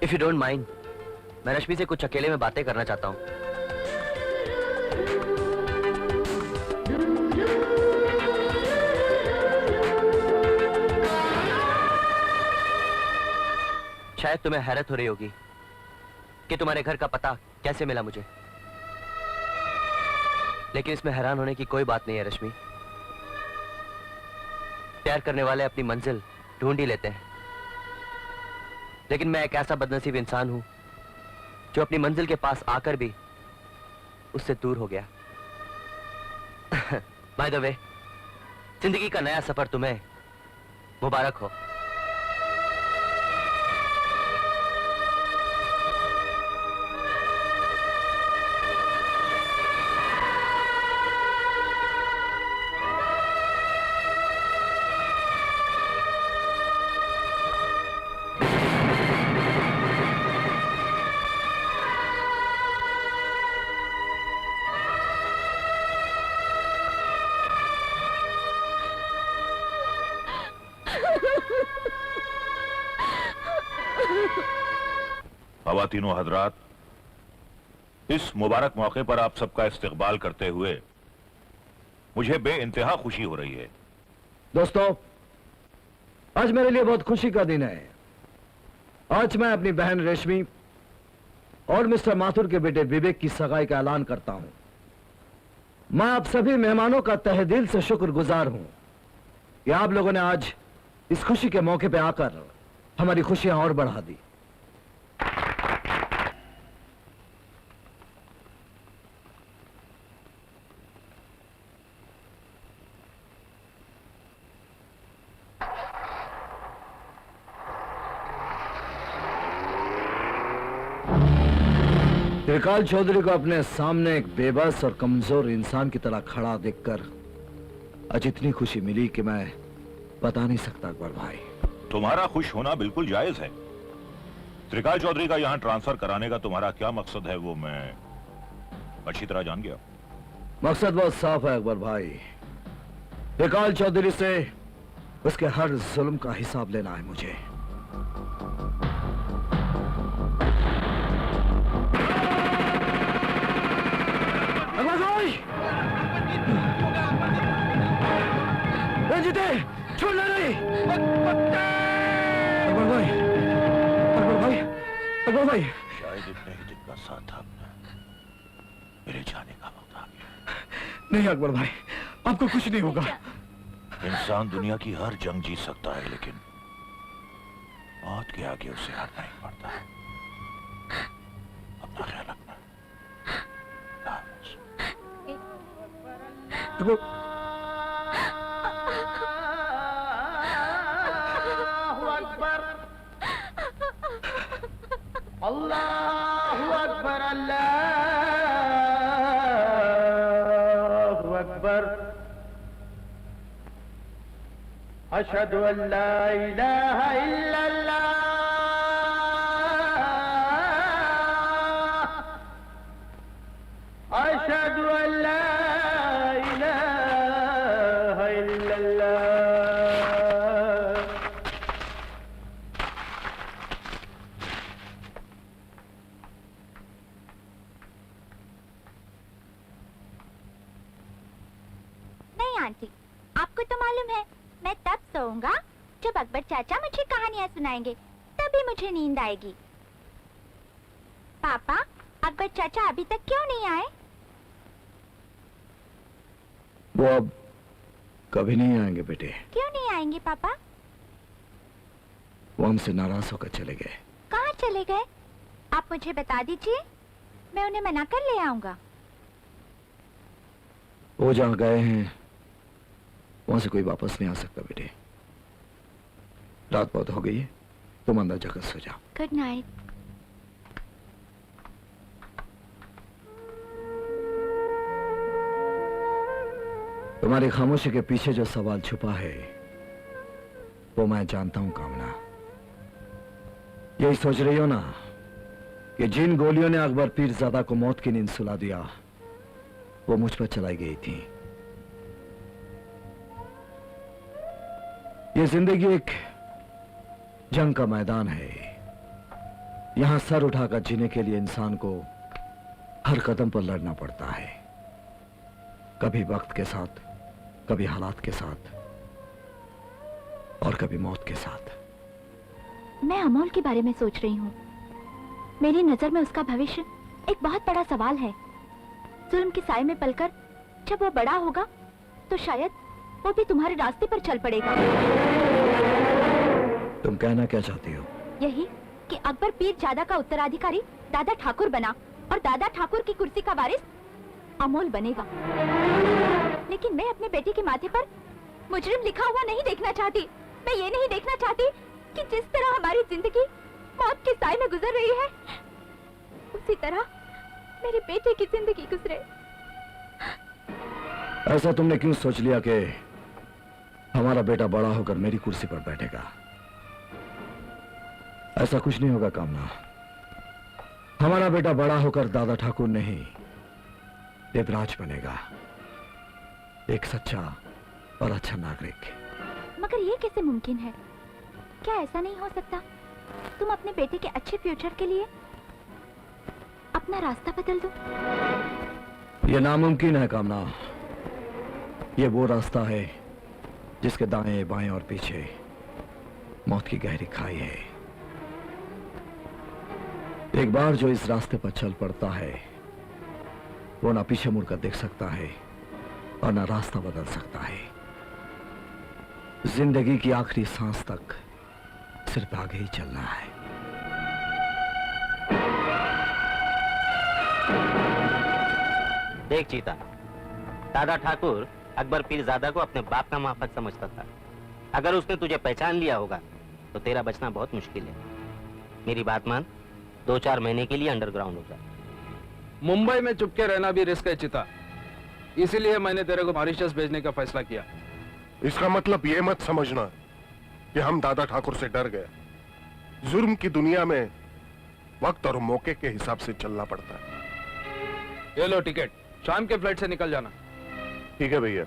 Speaker 4: If you don't mind, मैं रश्मि से कुछ अकेले में बातें करना चाहता हूं। शायद तुम्हें हैरत हो रही होगी कि तुम्हारे घर का पता कैसे मिला मुझे, लेकिन इसमें हैरान होने की कोई बात नहीं है रश्मि। प्यार करने वाले अपनी मंजिल ढूंढ ही लेते हैं, लेकिन मैं एक ऐसा बदनसीब इंसान हूं जो अपनी मंजिल के पास आकर भी उससे दूर हो गया। बाय द वे, जिंदगी का नया सफर तुम्हें मुबारक हो।
Speaker 7: ख़वातीनो हज़रात, इस मुबारक मौके पर आप सबका इस्तकबाल करते हुए मुझे बेइंतहा खुशी हो रही है।
Speaker 2: दोस्तों, आज मेरे लिए बहुत खुशी का दिन है। आज मैं अपनी बहन रेशमी और मिस्टर माथुर के बेटे विवेक की सगाई का ऐलान करता हूं। मैं आप सभी मेहमानों का तहे दिल से शुक्रगुजार हूं कि आप लोगों ने आज इस खुशी के मौके पर आकर हमारी खुशियां और बढ़ा दी। त्रिकाल चौधरी को अपने सामने एक बेबस और कमजोर इंसान की तरह खड़ा देखकर आज इतनी खुशी मिली कि मैं बता नहीं सकता अकबर भाई।
Speaker 7: तुम्हारा खुश होना बिल्कुल जायज है। त्रिकाल चौधरी का यहाँ ट्रांसफर कराने का तुम्हारा क्या मकसद है वो मैं अच्छी तरह जान गया।
Speaker 2: मकसद बहुत साफ है अकबर भाई। त्रिकाल चौधरी से उसके हर जुल्म का हिसाब लेना है मुझे। अकबर भाई! रंजीते, छोड़ना नहीं। अकबर भाई, अकबर भाई, अकबर भाई।
Speaker 7: शायद इतने ही दिन का साथ था अपना। मेरे जाने का वक्त आ गया।
Speaker 2: नहीं अकबर भाई, आपको कुछ नहीं होगा।
Speaker 7: इंसान दुनिया की हर जंग जीत सकता है, लेकिन मौत के आगे उसे हारना ही पड़ता है। अपना ख्याल रखना।
Speaker 11: अल्लाहु अकबर, अल्लाहु अकबर। अशहदु अल्ला इलाहा इल्लल्लाह, अशहदु अल्ला इलाहा इल्लल्लाह।
Speaker 6: नहीं आंटी, आपको तो मालूम है मैं तब सोऊंगा जब अकबर चाचा मुझे कहानियाँ सुनाएंगे, तभी मुझे नींद आएगी। पापा, अकबर चाचा अभी तक क्यों नहीं आए?
Speaker 2: वो अब कभी नहीं आएंगे बेटे।
Speaker 6: क्यों नहीं आएंगे पापा?
Speaker 2: वो हमसे नाराज होकर चले गए।
Speaker 6: कहाँ चले गए? आप मुझे बता दीजिए, मैं उन्हें मना कर ले आऊंगा।
Speaker 2: वो जहाँ गए हैं वहां से कोई वापस नहीं आ सकता बेटे। रात बहुत हो गई है, तुम अंदर जाकर सो जाओ।
Speaker 6: Good night.
Speaker 2: तुम्हारी खामोशी के पीछे जो सवाल छुपा है वो मैं जानता हूं कामना। यही सोच रही हो ना कि जिन गोलियों ने अकबर पीरजादा को मौत की नींद सुला दिया वो मुझ पर चलाई गई थी। ये जिंदगी एक जंग का मैदान है। यहां सर उठाकर जीने के लिए इंसान को हर कदम पर लड़ना पड़ता है, कभी वक्त के साथ, कभी हालात के साथ और कभी मौत के साथ।
Speaker 6: मैं अमोल के बारे में सोच रही हूँ। मेरी नजर में उसका भविष्य एक बहुत बड़ा सवाल है। जुल्म के साए में पलकर जब वो बड़ा होगा तो शायद वो भी तुम्हारे रास्ते पर चल पड़ेगा।
Speaker 2: तुम कहना क्या चाहती हो?
Speaker 6: यही कि अकबर पीरजादा का उत्तराधिकारी दादा ठाकुर बना और दादा ठाकुर की कुर्सी का वारिस अमोल बनेगा। लेकिन मैं अपने बेटे के माथे पर मुजरिम लिखा हुआ नहीं देखना चाहती। मैं ये नहीं देखना चाहती कि जिस तरह हमारी जिंदगी मौत के साए में गुजर रही है उसी तरह मेरे बेटे की जिंदगी गुजरे।
Speaker 2: ऐसा तुमने क्यों सोच लिया कि हमारा बेटा बड़ा होकर मेरी कुर्सी पर बैठेगा? ऐसा कुछ नहीं होगा कामना। हमारा बेटा बड़ा होकर दादा ठाकुर नहीं देवराज बनेगा, एक सच्चा और अच्छा नागरिक।
Speaker 6: मगर ये कैसे मुमकिन है? क्या ऐसा नहीं हो सकता तुम अपने बेटे के अच्छे फ्यूचर के लिए अपना रास्ता बदल दो?
Speaker 2: ये नामुमकिन है कामना। ये वो रास्ता है जिसके दाएं बाएं और पीछे मौत की गहरी खाई है। एक बार जो इस रास्ते पर चल पड़ता है वो ना पीछे मुड़कर देख सकता है और ना रास्ता बदल सकता है। जिंदगी की आखिरी सांस तक सिर्फ आगे ही चलना है।
Speaker 8: देख चीता, दादा ठाकुर अकबर पीरजादा को अपने बाप का माफक समझता था। अगर उसने तुझे पहचान लिया होगा तो तेरा बचना बहुत मुश्किल है। मेरी बात मान, 2-4 महीने के लिए अंडरग्राउंड हो जा।
Speaker 9: मुंबई में चुपके रहना भी रिस्क है चिता, इसीलिए मैंने तेरे को मॉरिशस भेजने का फैसला किया।
Speaker 10: इसका मतलब ये मत समझना कि हम दादा ठाकुर से डर गए। जुर्म की दुनिया में वक्त और मौके के हिसाब से चलना पड़ता है।
Speaker 9: ये लो टिकट, शाम के फ्लाइट से निकल जाना।
Speaker 10: ठीक है भैया।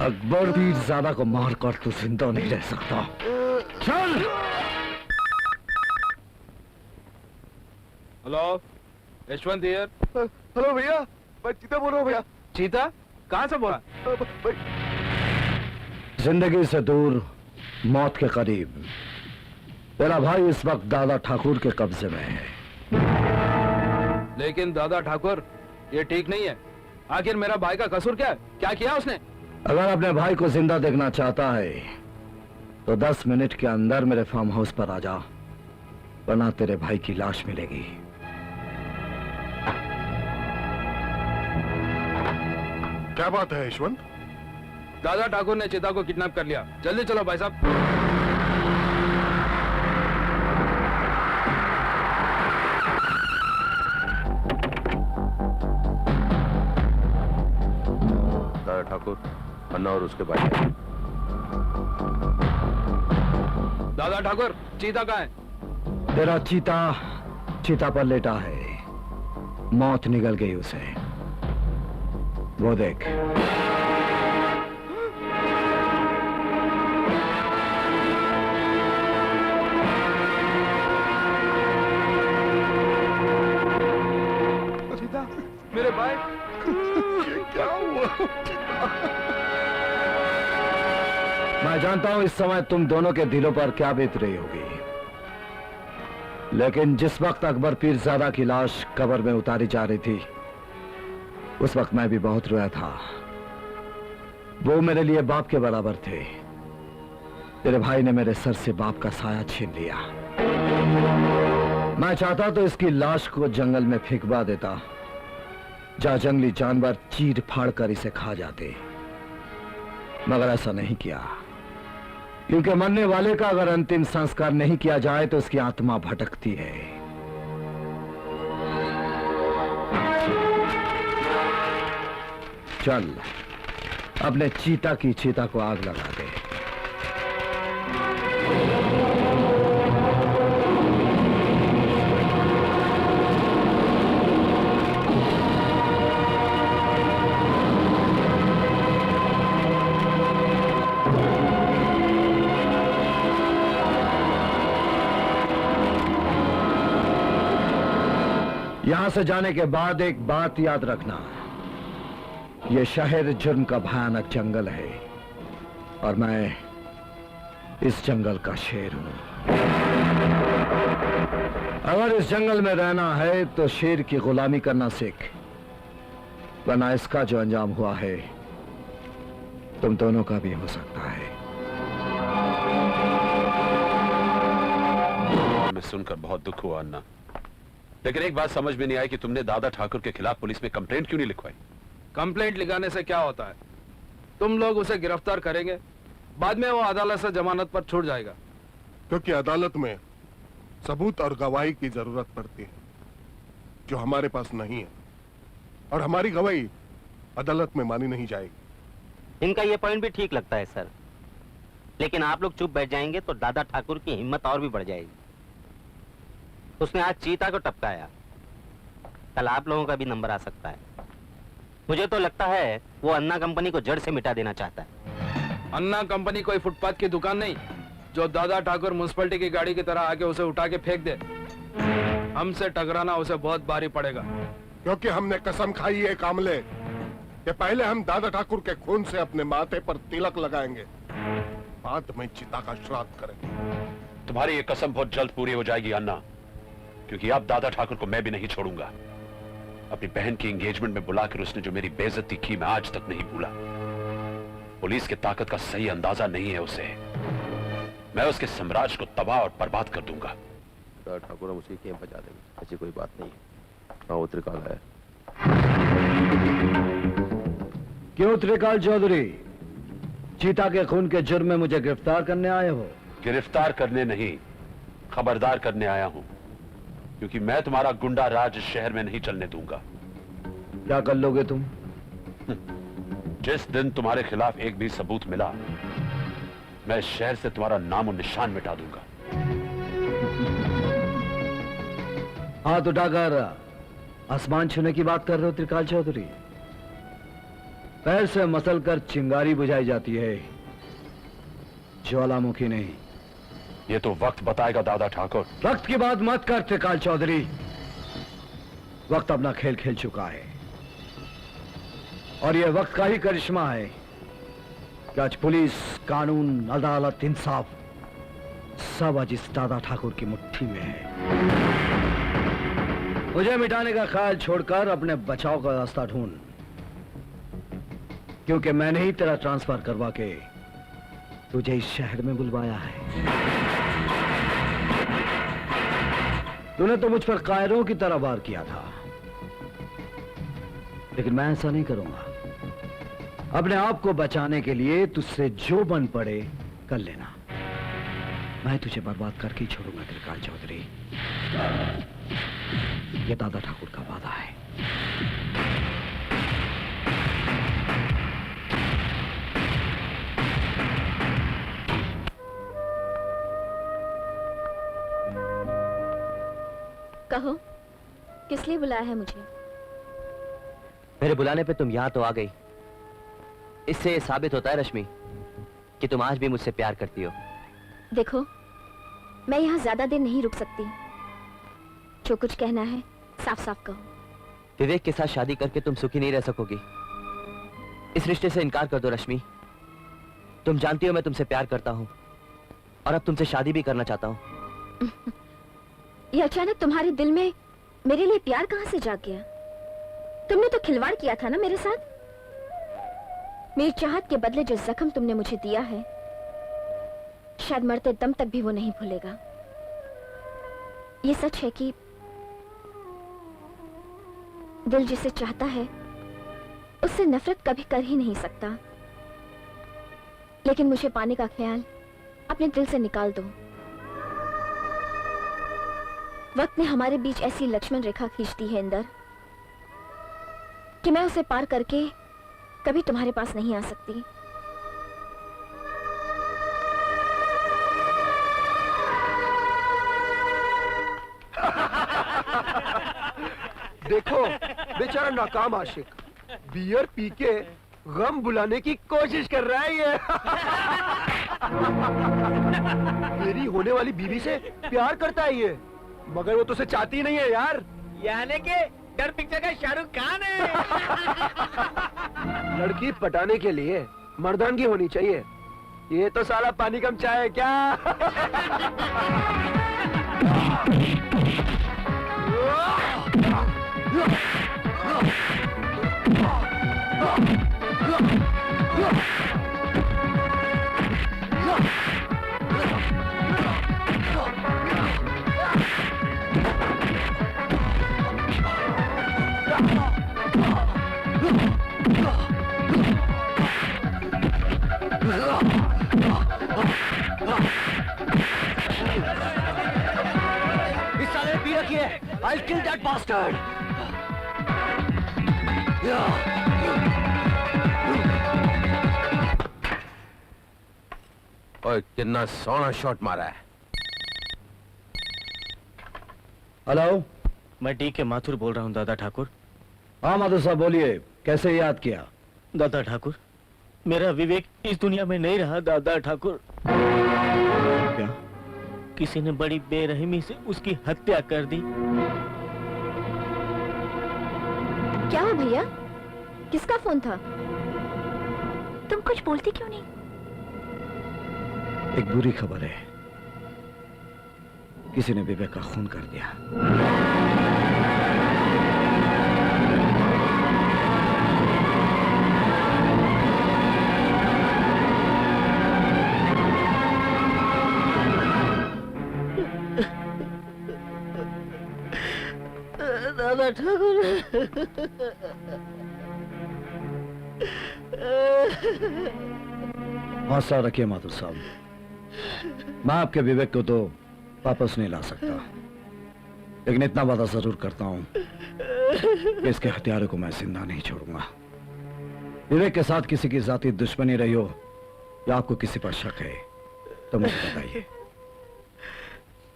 Speaker 2: अकबर पीरजादा को मारकर तू जिंदा नहीं रह सकता। चल।
Speaker 9: Hello, Yashwant here.
Speaker 10: हेलो भैया, मैं चीता बोल रहा हूँ भैया।
Speaker 9: चीता? कहाँ से बोला?
Speaker 2: जिंदगी से दूर, मौत के करीब। तेरा भाई इस वक्त दादा ठाकुर के कब्जे में है।
Speaker 9: लेकिन दादा ठाकुर, ये ठीक नहीं है। आखिर मेरा भाई का कसूर क्या है? क्या किया उसने?
Speaker 2: अगर अपने भाई को जिंदा देखना चाहता है तो 10 मिनट के अंदर मेरे फार्म हाउस पर आ जा, वरना तेरे भाई की लाश मिलेगी।
Speaker 10: क्या बात है यशवंत?
Speaker 9: दादा ठाकुर ने चीता को किडनैप कर लिया। जल्दी चलो भाई साहब।
Speaker 13: दादा ठाकुर, अन्ना और उसके भाई।
Speaker 9: दादा ठाकुर, चीता कहाँ है?
Speaker 2: तेरा चीता चीता पर लेटा है, मौत निकल गई उसे। वो देख।
Speaker 9: चीता, मेरे भाई।
Speaker 10: क्या हुआ?
Speaker 2: मैं जानता हूं इस समय तुम दोनों के दिलों पर क्या बीत रही होगी, लेकिन जिस वक्त अकबर पीरजादा की लाश कब्र में उतारी जा रही थी, उस वक्त मैं भी बहुत रोया था। वो मेरे लिए बाप के बराबर थे। तेरे भाई ने मेरे सर से बाप का साया छीन लिया। मैं चाहता तो इसकी लाश को जंगल में फेंकवा देता, जहां जंगली जानवर चीर फाड़ कर इसे खा जाते, मगर ऐसा नहीं किया, क्योंकि मरने वाले का अगर अंतिम संस्कार नहीं किया जाए तो उसकी आत्मा भटकती है। चल, अपने चीता की चीता को आग लगा दे। यहां से जाने के बाद एक बात याद रखना, यह शहर जुर्म का भयानक जंगल है और मैं इस जंगल का शेर हूं। अगर इस जंगल में रहना है तो शेर की गुलामी करना सीख, वरना इसका जो अंजाम हुआ है तुम दोनों का भी हो सकता है।
Speaker 5: मैं सुनकर बहुत दुख हुआ अन्ना, लेकिन एक बात समझ में नहीं आई कि तुमने दादा ठाकुर के खिलाफ पुलिस में कंप्लेंट क्यों नहीं लिखवाई?
Speaker 9: कंप्लेंट लिखाने से क्या होता है? तुम लोग उसे गिरफ्तार करेंगे, बाद में वो अदालत से जमानत पर छूट जाएगा।
Speaker 10: क्योंकि अदालत में सबूत और गवाही की जरूरत पड़ती है, जो हमारे पास नहीं है, और हमारी गवाही अदालत में मानी नहीं जाएगी।
Speaker 8: इनका ये पॉइंट भी ठीक लगता है सर, लेकिन आप लोग चुप बैठ जाएंगे तो दादा ठाकुर की हिम्मत और भी बढ़ जाएगी। उसने आज चीता को टपकाया, कल आप लोगों का भी नंबर आ सकता है। मुझे तो लगता है वो अन्ना कंपनी को जड़ से मिटा देना चाहता है।
Speaker 9: अन्ना कंपनी कोई फुटपाथ की दुकान नहीं, जो दादा ठाकुर म्युनिसिपैलिटी की गाड़ी की तरह आके उसे उठा के फेंक दे। हमसे टकराना उसे बहुत भारी पड़ेगा।
Speaker 10: क्योंकि हमने कसम खाई है कामले कि पहले हम दादा ठाकुर के खून से अपने माथे पर तिलक लगाएंगे, बाद में चिता का श्राद्ध करेंगे।
Speaker 5: तुम्हारी ये कसम बहुत जल्द पूरी हो जाएगी अन्ना, क्योंकि अब दादा ठाकुर को मैं भी नहीं छोड़ूंगा। अपनी बहन की एंगेजमेंट में बुलाकर उसने जो मेरी बेइज्जती की मैं आज तक नहीं भूला। पुलिस की ताकत का सही अंदाजा नहीं है उसे। मैं उसके साम्राज्य को तबाह और बर्बाद कर दूंगा।
Speaker 13: दादा ठाकुर हम उसी के बचा देंगे, ऐसी कोई बात नहीं है। हाँ वो त्रिकाल है।
Speaker 2: क्यों त्रिकाल चौधरी, चीता के खून के जुर्म में मुझे गिरफ्तार करने आए हो?
Speaker 5: गिरफ्तार करने नहीं, खबरदार करने आया हूं, क्योंकि मैं तुम्हारा गुंडा राज इस शहर में नहीं चलने दूंगा।
Speaker 2: क्या कर लोगे तुम?
Speaker 5: जिस दिन तुम्हारे खिलाफ एक भी सबूत मिला, मैं इस शहर से तुम्हारा नाम और निशान मिटा दूंगा।
Speaker 2: हाथ उठाकर आसमान छूने की बात कर रहे हो त्रिकाल चौधरी? पैर से मसल कर चिंगारी बुझाई जाती है, ज्वालामुखी नहीं।
Speaker 5: ये तो वक्त बताएगा दादा ठाकुर।
Speaker 2: वक्त की बात मत कर त्रिकाल चौधरी, वक्त अपना खेल खेल चुका है, और यह वक्त का ही करिश्मा है कि आज पुलिस, कानून, अदालत, इंसाफ सब आज इस दादा ठाकुर की मुट्ठी में है। मुझे मिटाने का ख्याल छोड़कर अपने बचाव का रास्ता ढूंढ, क्योंकि मैंने ही तेरा ट्रांसफर करवा के तुझे इस शहर में बुलवाया है। तूने तो मुझ पर कायरों की तरह वार किया था, लेकिन मैं ऐसा नहीं करूंगा। अपने आप को बचाने के लिए तुझसे जो बन पड़े कर लेना, मैं तुझे बर्बाद करके ही छोड़ूंगा त्रिकाल चौधरी। ये दादा ठाकुर का वादा है।
Speaker 6: कहो, किस लिए बुलाया है मुझे?
Speaker 4: मेरे बुलाने पे तुम यहां तो आ गई। इससे ये साबित होता है रश्मि कि तुम आज भी मुझसे प्यार करती हो।
Speaker 6: देखो, मैं यहाँ ज्यादा देर नहीं रुक सकती। जो कुछ कहना है साफ साफ कहो।
Speaker 4: विवेक के साथ शादी करके तुम सुखी नहीं रह सकोगी। इस रिश्ते से इनकार कर दो रश्मि। तुम जानती हो मैं तुमसे प्यार करता हूँ और अब तुमसे शादी भी करना चाहता हूँ।
Speaker 6: ये अचानक तुम्हारे दिल में मेरे लिए प्यार कहां से जाग गया? तुमने तो खिलवाड़ किया था ना मेरे साथ। मेरी चाहत के बदले जो जख्म तुमने मुझे दिया है, शायद मरते दम तक भी वो नहीं भूलेगा। ये सच है कि दिल जिसे चाहता है उससे नफरत कभी कर ही नहीं सकता। लेकिन मुझे पाने का ख्याल अपने दिल से निकाल दो। वक्त ने हमारे बीच ऐसी लक्ष्मण रेखा खींच दी है इंदर कि मैं उसे पार करके कभी तुम्हारे पास नहीं आ सकती।
Speaker 14: देखो, बेचारा नाकाम आशिक बियर पी के गम बुलाने की कोशिश कर रहा है ये। मेरी होने वाली बीवी से प्यार करता है ये, मगर वो तो उसे चाहती नहीं है यार।
Speaker 11: यानी कि डर पिक्चर का शाहरुख खान है।
Speaker 14: लड़की पटाने के लिए मर्दानगी होनी चाहिए। ये तो साला पानी कम चाय है क्या?
Speaker 2: इस साले ने पी रखी है। I'll kill that bastard.
Speaker 13: ओए कितना सोना शॉट मारा है।
Speaker 2: हेलो,
Speaker 1: मैं डी के माथुर बोल रहा हूँ दादा ठाकुर।
Speaker 2: हाँ माधुर साहब बोलिए, कैसे याद किया?
Speaker 1: दादा ठाकुर, मेरा विवेक इस दुनिया में नहीं रहा दादा ठाकुर।
Speaker 2: क्या?
Speaker 1: किसी ने बड़ी बेरहमी से उसकी हत्या कर दी।
Speaker 6: क्या हुआ भैया? किसका फोन था? तुम कुछ बोलती क्यों नहीं?
Speaker 2: एक बुरी खबर है, किसी ने विवेक का खून कर दिया। दादा ठाकुर, हौसला रखिए माथुर साहब, मैं आपके विवेक को तो वापस नहीं ला सकता, लेकिन इतना वादा जरूर करता हूं कि इसके हत्यारे को मैं जिंदा नहीं छोड़ूंगा। विवेक के साथ किसी की जाती दुश्मनी रही हो या आपको किसी पर शक है तो मुझे बताइए।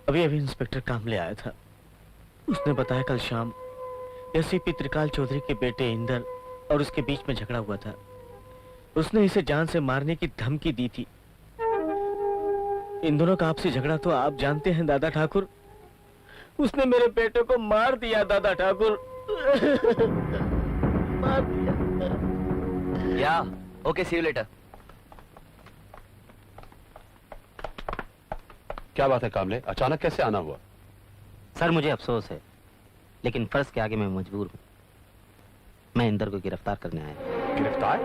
Speaker 1: अभी अभी इंस्पेक्टर कामले आया था, उसने बताया कल शाम एसीपी त्रिकाल चौधरी के बेटे इंदर और उसके बीच में झगड़ा हुआ था। उसने इसे जान से मारने की धमकी दी थी। इन दोनों का आपसी झगड़ा तो आप जानते हैं दादा ठाकुर, उसने मेरे बेटे को मार दिया दादा ठाकुर। मार दिया।
Speaker 4: या ओके, सी यू लेटर।
Speaker 5: क्या बात है कामले, अचानक कैसे आना हुआ?
Speaker 8: सर मुझे अफसोस है, लेकिन फर्ज के आगे मैं मजबूर हूँ। मैं इंदर को गिरफ्तार करने आया।
Speaker 5: गिरफ्तार?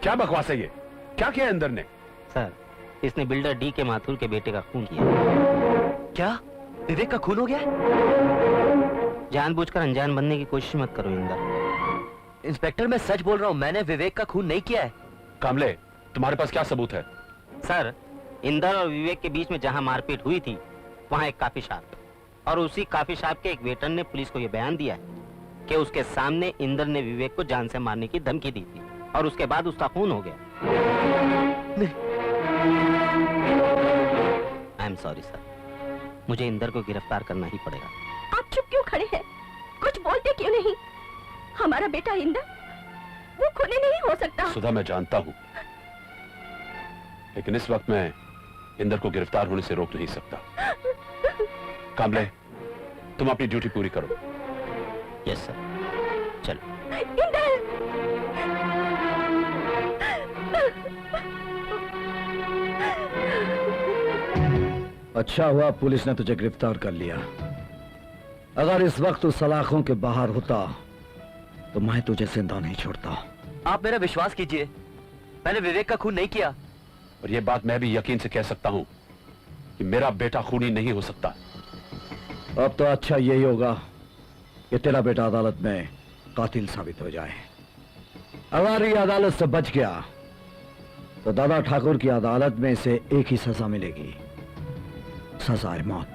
Speaker 5: क्या बकवास है ये? क्या किया इंदर ने?
Speaker 8: सर, इसने बिल्डर डी के माथुर के बेटे का खून किया।
Speaker 4: क्या विवेक का खून हो गया?
Speaker 8: जानबूझकर अनजान बनने की कोशिश मत करो इंदर।
Speaker 4: इंस्पेक्टर मैं सच बोल रहा हूँ, मैंने विवेक का खून नहीं किया है।
Speaker 5: कामले, तुम्हारे पास क्या सबूत है?
Speaker 8: सर, इंदर और विवेक के बीच में जहां मारपीट हुई थी वहां एक कॉफी शॉप, और उसी कॉफी शॉप के एक वेटर ने पुलिस को यह बयान दिया है कि उसके सामने इंदर ने विवेक को जान से मारने की धमकी दी थी और उसके बाद उसका खून हो गया। आई एम सॉरी सर, मुझे इंदर को गिरफ्तार करना ही पड़ेगा।
Speaker 3: आप चुप क्यों खड़े हैं? कुछ बोलते क्यों नहीं? हमारा बेटा इंदर वो खूनी नहीं हो सकता।
Speaker 5: सुधा, मैं जानता हूं, लेकिन इस वक्त मैं इंदर को गिरफ्तार होने से रोक नहीं सकता। कामले, तुम अपनी ड्यूटी पूरी करो।
Speaker 8: यस सर, चलो।
Speaker 2: अच्छा हुआ पुलिस ने तुझे गिरफ्तार कर लिया। अगर इस वक्त तू सलाखों के बाहर होता तो मैं तुझे जिंदा नहीं छोड़ता।
Speaker 4: आप मेरा विश्वास कीजिए, मैंने विवेक का खून नहीं किया।
Speaker 5: और ये बात मैं भी यकीन से कह सकता हूं कि मेरा बेटा खूनी नहीं हो सकता।
Speaker 2: अब तो अच्छा यही होगा कि तेरा बेटा अदालत में कातिल साबित हो जाए। अगर ये अदालत से बच गया तो दादा ठाकुर की अदालत में इसे एक ही सजा मिलेगी, सजाए मौत।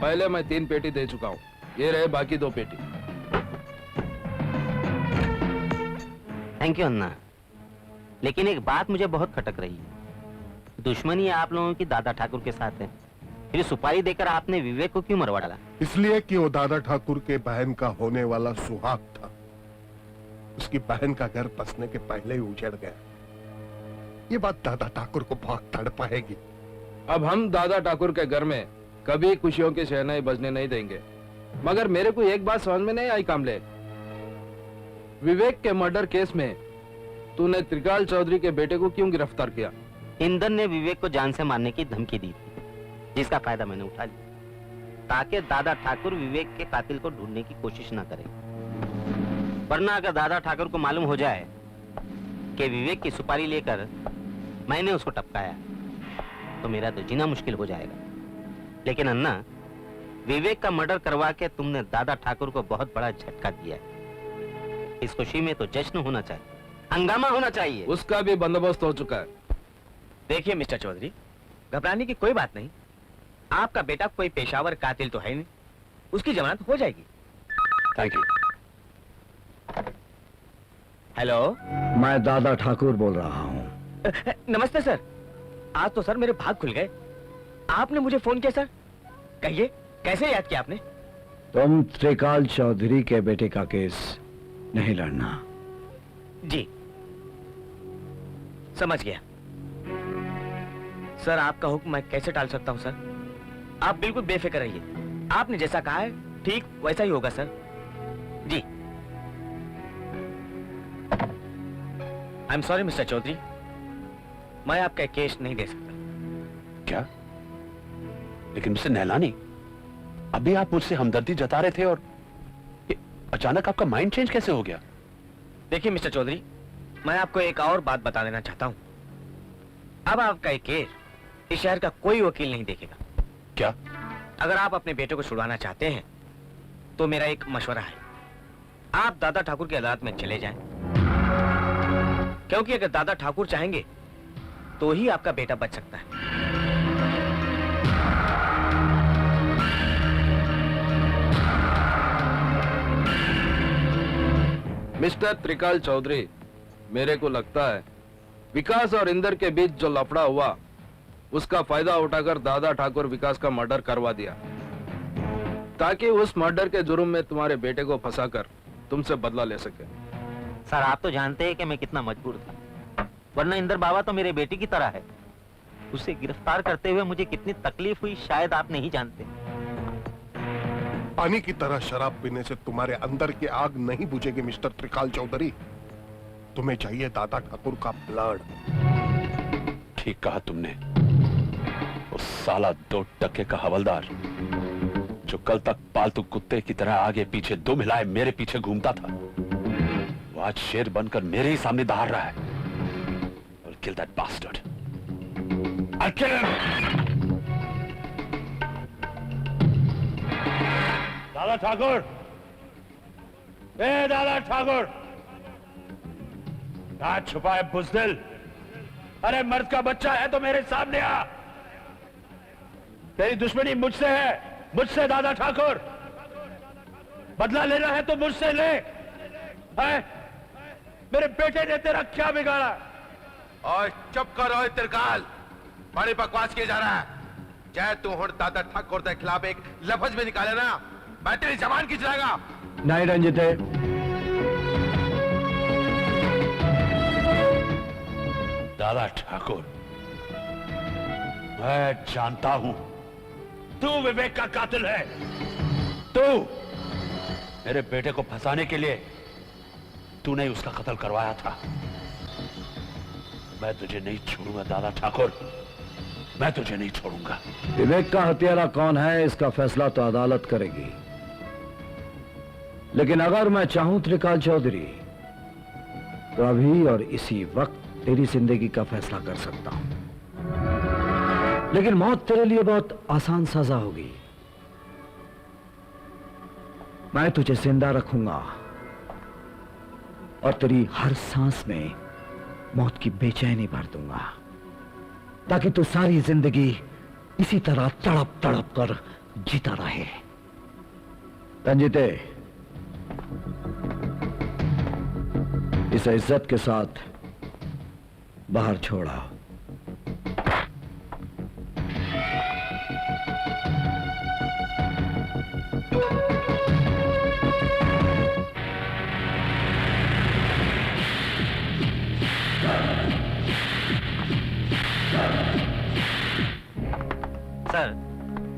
Speaker 9: पहले मैं 3 पेटी दे चुका हूँ, ये रहे बाकी 2 पेटी।
Speaker 8: थैंक यू अन्ना, लेकिन एक बात मुझे बहुत खटक रही है। दुश्मनी आप लोगों की दादा ठाकुर के साथ है, फिर सुपारी देकर आपने विवेक को क्यों मरवा डाला?
Speaker 10: इसलिए कि वो दादा ठाकुर के बहन का होने वाला सुहाग था। उसकी बहन का घर बसने के पहले ही उजड़ गया। ये बात दादा ठाकुर को बहुत तड़पाएगी।
Speaker 9: अब हम दादा ठाकुर के घर में कभी खुशियों की शहनाई बजने नहीं देंगे। मगर मेरे को एक बात समझ में नहीं आई कामले, विवेक के मर्डर केस में तूने त्रिकाल चौधरी के बेटे को क्यों गिरफ्तार किया?
Speaker 8: इंदर ने विवेक को जान से मारने की धमकी दी थी, जिसका फायदा मैंने उठा लिया ताकि दादा ठाकुर विवेक के कातिल को ढूंढने की कोशिश न करे। वरना अगर दादा ठाकुर को मालूम हो जाए कि विवेक की सुपारी लेकर मैंने उसको टपकाया तो मेरा तो जीना मुश्किल हो जाएगा। लेकिन अन्ना, विवेक का मर्डर करवा के तुमने दादा ठाकुर को बहुत बड़ा झटका दिया है। इस खुशी में तो जश्न होना चाहिए, हंगामा होना चाहिए।
Speaker 9: उसका भी बंदोबस्त हो चुका है।
Speaker 1: देखिए मिस्टर चौधरी, घबराने की कोई बात नहीं। आपका बेटा कोई पेशावर कातिल तो है नहीं, उसकी जमानत हो जाएगी।
Speaker 5: Thank you.
Speaker 1: हेलो,
Speaker 2: मैं दादा ठाकुर बोल रहा हूँ।
Speaker 1: नमस्ते सर। आज तो सर मेरे भाग खुल गए, आपने मुझे फोन किया सर। कहिए, कैसे याद किया आपने?
Speaker 2: तुम त्रिकाल चौधरी के बेटे का केस नहीं लड़ना।
Speaker 1: जी। समझ गया सर, आपका हुक्म मैं कैसे टाल सकता हूँ सर? आप बिल्कुल बेफिक्र रहिए, आपने जैसा कहा है ठीक वैसा ही होगा सर। जी I am sorry mister Chaudhary, मैं आपका केस नहीं दे सकता।
Speaker 5: क्या? लेकिन मिस्टर नहलानी, अभी आप मुझसे हमदर्दी जता रहे थे और ये अचानक आपका माइंड चेंज कैसे हो गया?
Speaker 1: देखिए मिस्टर चौधरी, मैं आपको एक और बात बता देना चाहता हूं। अब आपका एक केस इस शहर का कोई वकील नहीं देखेगा।
Speaker 5: क्या?
Speaker 1: अगर आप अपने बेटे को छुड़वाना चाहते हैं तो मेरा एक मशवरा है, आप दादा ठाकुर की अदालत में चले जाएं, क्योंकि अगर दादा ठाकुर चाहेंगे तो ही आपका बेटा बच सकता है।
Speaker 9: मिस्टर त्रिकाल चौधरी, मेरे को लगता है विकास और इंदर के बीच जो लफड़ा हुआ उसका फायदा उठाकर दादा ठाकुर विकास का मर्डर करवा दिया, ताकि उस मर्डर के जुर्म में तुम्हारे बेटे को फंसाकर तुमसे बदला ले सके।
Speaker 8: सर आप तो जानते हैं कि मैं कितना मजबूर था, वरना इंदर बाबा तो मेरे बेटे की तरह है। उसे गिरफ्तार करते हुए मुझे कितनी तकलीफ हुई शायद आप नहीं जानते।
Speaker 10: पानी की तरह शराब पीने से तुम्हारे अंदर की आग नहीं बुझेगी मिस्टर त्रिकाल चौधरी। तुम्हें चाहिए दादा ठाकुर का ब्लड।
Speaker 5: ठीक कहा तुमने। वो साला 2 टके का हवलदार जो कल तक पालतू कुत्ते की तरह आगे पीछे दुम हिलाए मेरे पीछे घूमता था, वो आज शेर बनकर मेरे ही सामने दहाड़ रहा है। I'll kill that bastard. I'll kill him. दादा ठाकुर, दादा ठाकुर, कहाँ छुपा है बुज़दिल? अरे मर्द का बच्चा है तो मेरे सामने आ। तेरी दुश्मनी मुझसे है, मुझसे दादा ठाकुर। बदला लेना है तो मुझसे ले। है? मेरे बेटे ने तेरा क्या बिगाड़ा?
Speaker 12: और चुप करो त्रिकाल, बड़ी बकवास किए जा रहा है। चाहे तू हुण दादा ठाकुर के खिलाफ एक लफ्ज भी निकाले ना, मैं तेरी जबान खींच लाएगा।
Speaker 2: नहीं रंजिते,
Speaker 5: दादा ठाकुर, मैं जानता हूं तू विवेक का कातिल है। तू मेरे बेटे को फंसाने के लिए तूने उसका कत्ल करवाया था। मैं तुझे नहीं छोड़ूंगा दादा ठाकुर, मैं तुझे नहीं छोड़ूंगा।
Speaker 2: विवेक का हत्यारा कौन है इसका फैसला तो अदालत करेगी, लेकिन अगर मैं चाहूं त्रिकाल चौधरी तो अभी और इसी वक्त तेरी जिंदगी का फैसला कर सकता हूं। लेकिन मौत तेरे लिए बहुत आसान सजा होगी। मैं तुझे जिंदा रखूंगा और तेरी हर सांस में मौत की बेचैनी भर दूंगा, ताकि तू सारी जिंदगी इसी तरह तड़प तड़प कर जीता रहे। रंजिते, इसे इज्जत के साथ बाहर छोड़ा।
Speaker 8: सर,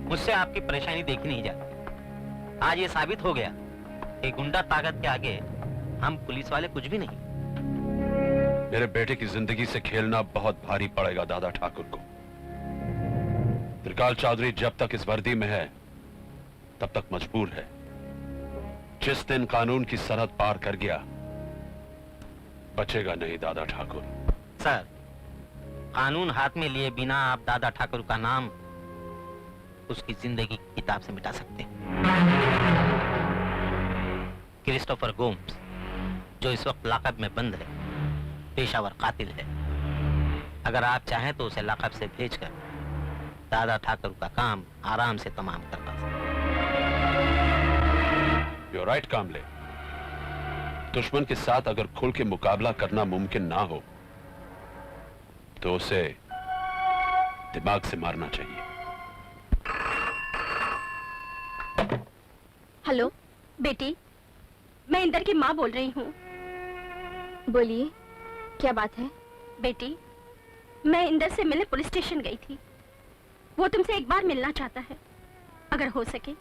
Speaker 8: मुझसे आपकी परेशानी देखी नहीं जाती। आज ये साबित हो गया कि गुंडा ताकत के आगे हम पुलिस वाले कुछ भी नहीं।
Speaker 5: मेरे बेटे की जिंदगी से खेलना बहुत भारी पड़ेगा दादा ठाकुर को। त्रिकाल चौधरी जब तक इस वर्दी में है तब तक मजबूर है। जिस दिन कानून की सरहद पार कर गया बचेगा नहीं दादा ठाकुर।
Speaker 8: सर, कानून हाथ में लिए बिना आप दादा ठाकुर का नाम उसकी जिंदगी की किताब से मिटा सकते हैं। क्रिस्टोफर गोम्स, जो इस वक्त लाकब में बंद है, पेशावर कातिल है। अगर आप चाहें तो उसे लाकब से भेजकर दादा ठाकुर का काम आराम से तमाम करवा सकते।
Speaker 5: You're right, कामले। दुश्मन के साथ अगर खुल के मुकाबला करना मुमकिन ना हो तो उसे दिमाग से मारना चाहिए।
Speaker 3: हेलो बेटी, मैं इंदर की माँ बोल रही हूँ।
Speaker 6: बोलिए, क्या बात है?
Speaker 3: बेटी, मैं इंदर से मिलने पुलिस स्टेशन गई थी। वो तुमसे एक बार मिलना चाहता है। अगर हो सके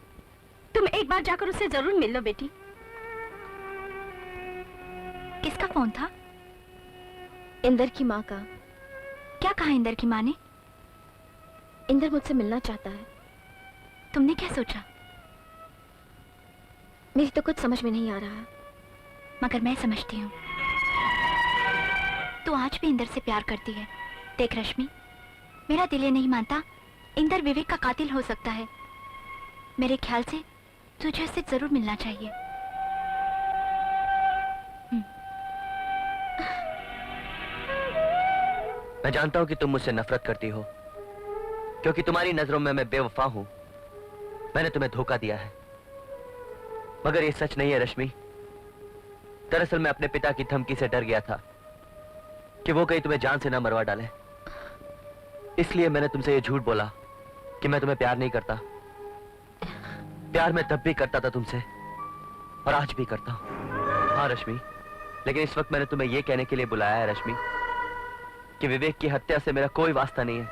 Speaker 3: तुम एक बार जाकर उससे जरूर मिल लो बेटी।
Speaker 6: किसका फोन था? इंदर की माँ का। क्या कहा इंदर की माँ ने? इंदर मुझसे मिलना चाहता है। तुमने क्या सोचा? मेरी तो कुछ समझ में नहीं आ रहा, मगर मैं समझती हूँ। तू आज भी इंदर से प्यार करती है। देख रश्मि, मेरा दिल ये नहीं मानता इंदर विवेक का कातिल हो सकता है। मेरे ख्याल से तुझे उससे जरूर मिलना चाहिए।
Speaker 4: मैं जानता हूं कि तुम मुझसे नफरत करती हो, क्योंकि तुम्हारी नजरों में मैं बेवफा हूं। मैंने तुम्हें धोखा दिया है, मगर ये सच नहीं है रश्मि। दरअसल मैं अपने पिता की धमकी से डर गया था कि वो कहीं तुम्हें जान से ना मरवा डाले। इसलिए मैंने तुमसे ये झूठ बोला कि मैं तुम्हें प्यार नहीं करता। प्यार मैं तब भी करता था तुमसे, और आज भी करता हूं। हाँ रश्मि, लेकिन इस वक्त मैंने तुम्हें यह कहने के लिए बुलाया है रश्मि कि विवेक की हत्या से मेरा कोई वास्ता नहीं है।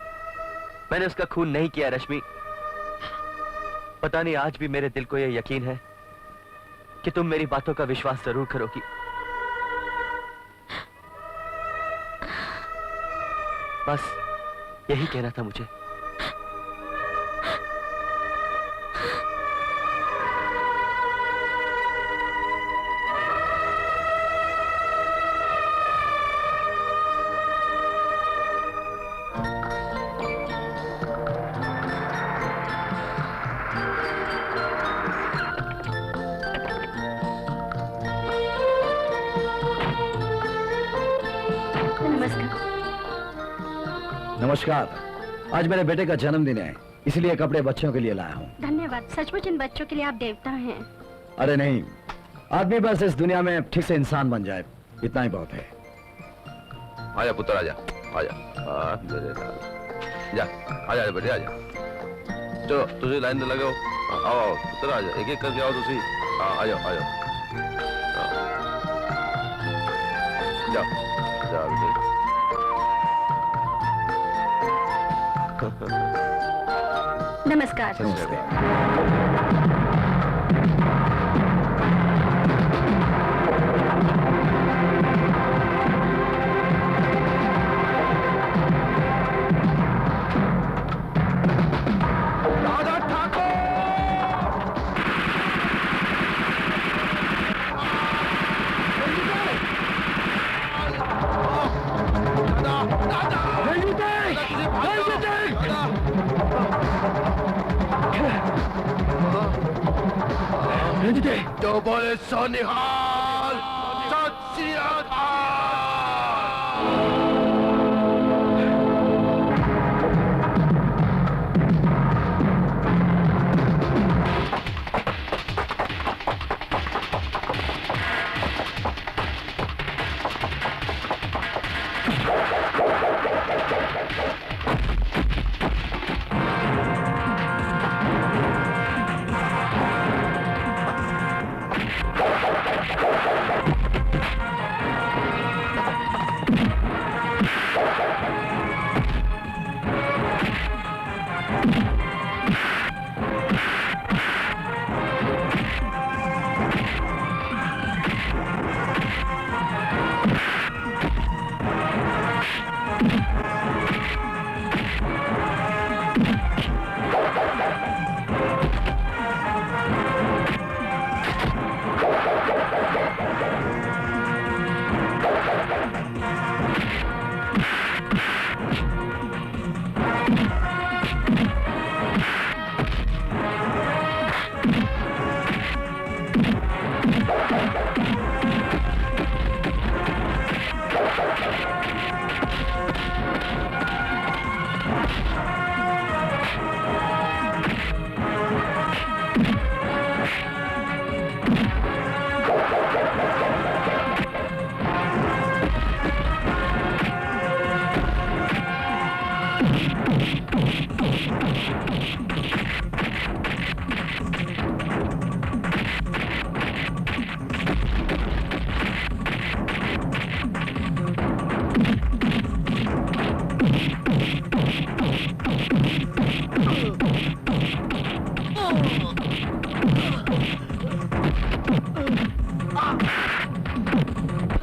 Speaker 4: मैंने उसका खून नहीं किया रश्मि। पता नहीं आज भी मेरे दिल को यह यकीन है कि तुम मेरी बातों का विश्वास जरूर करोगी। बस यही कहना था मुझे।
Speaker 2: नमस्कार। आज मेरे बेटे का जन्मदिन है, इसलिए कपड़े बच्चों के लिए लाया हूँ।
Speaker 3: धन्यवाद। सचमुच इन बच्चों के लिए आप देवता हैं।
Speaker 2: अरे नहीं, आदमी बस इस दुनिया में ठीक से इंसान बन जाए, इतना ही बहुत है।
Speaker 13: आजा पुत्र, आजा आजा। मेरे लाल, जा आजा बेटे, आजा। चलो तुझे लाइन में लगे हो। आओ पुत्र, आजा। एक एक करके आओ तुसी। आ जाओ आ जाओ। जाओ जाओ बेटे।
Speaker 3: नमस्कार।
Speaker 14: दादा ठाकुर!
Speaker 12: जो बोले सो निहाल, सत श्री अकाल।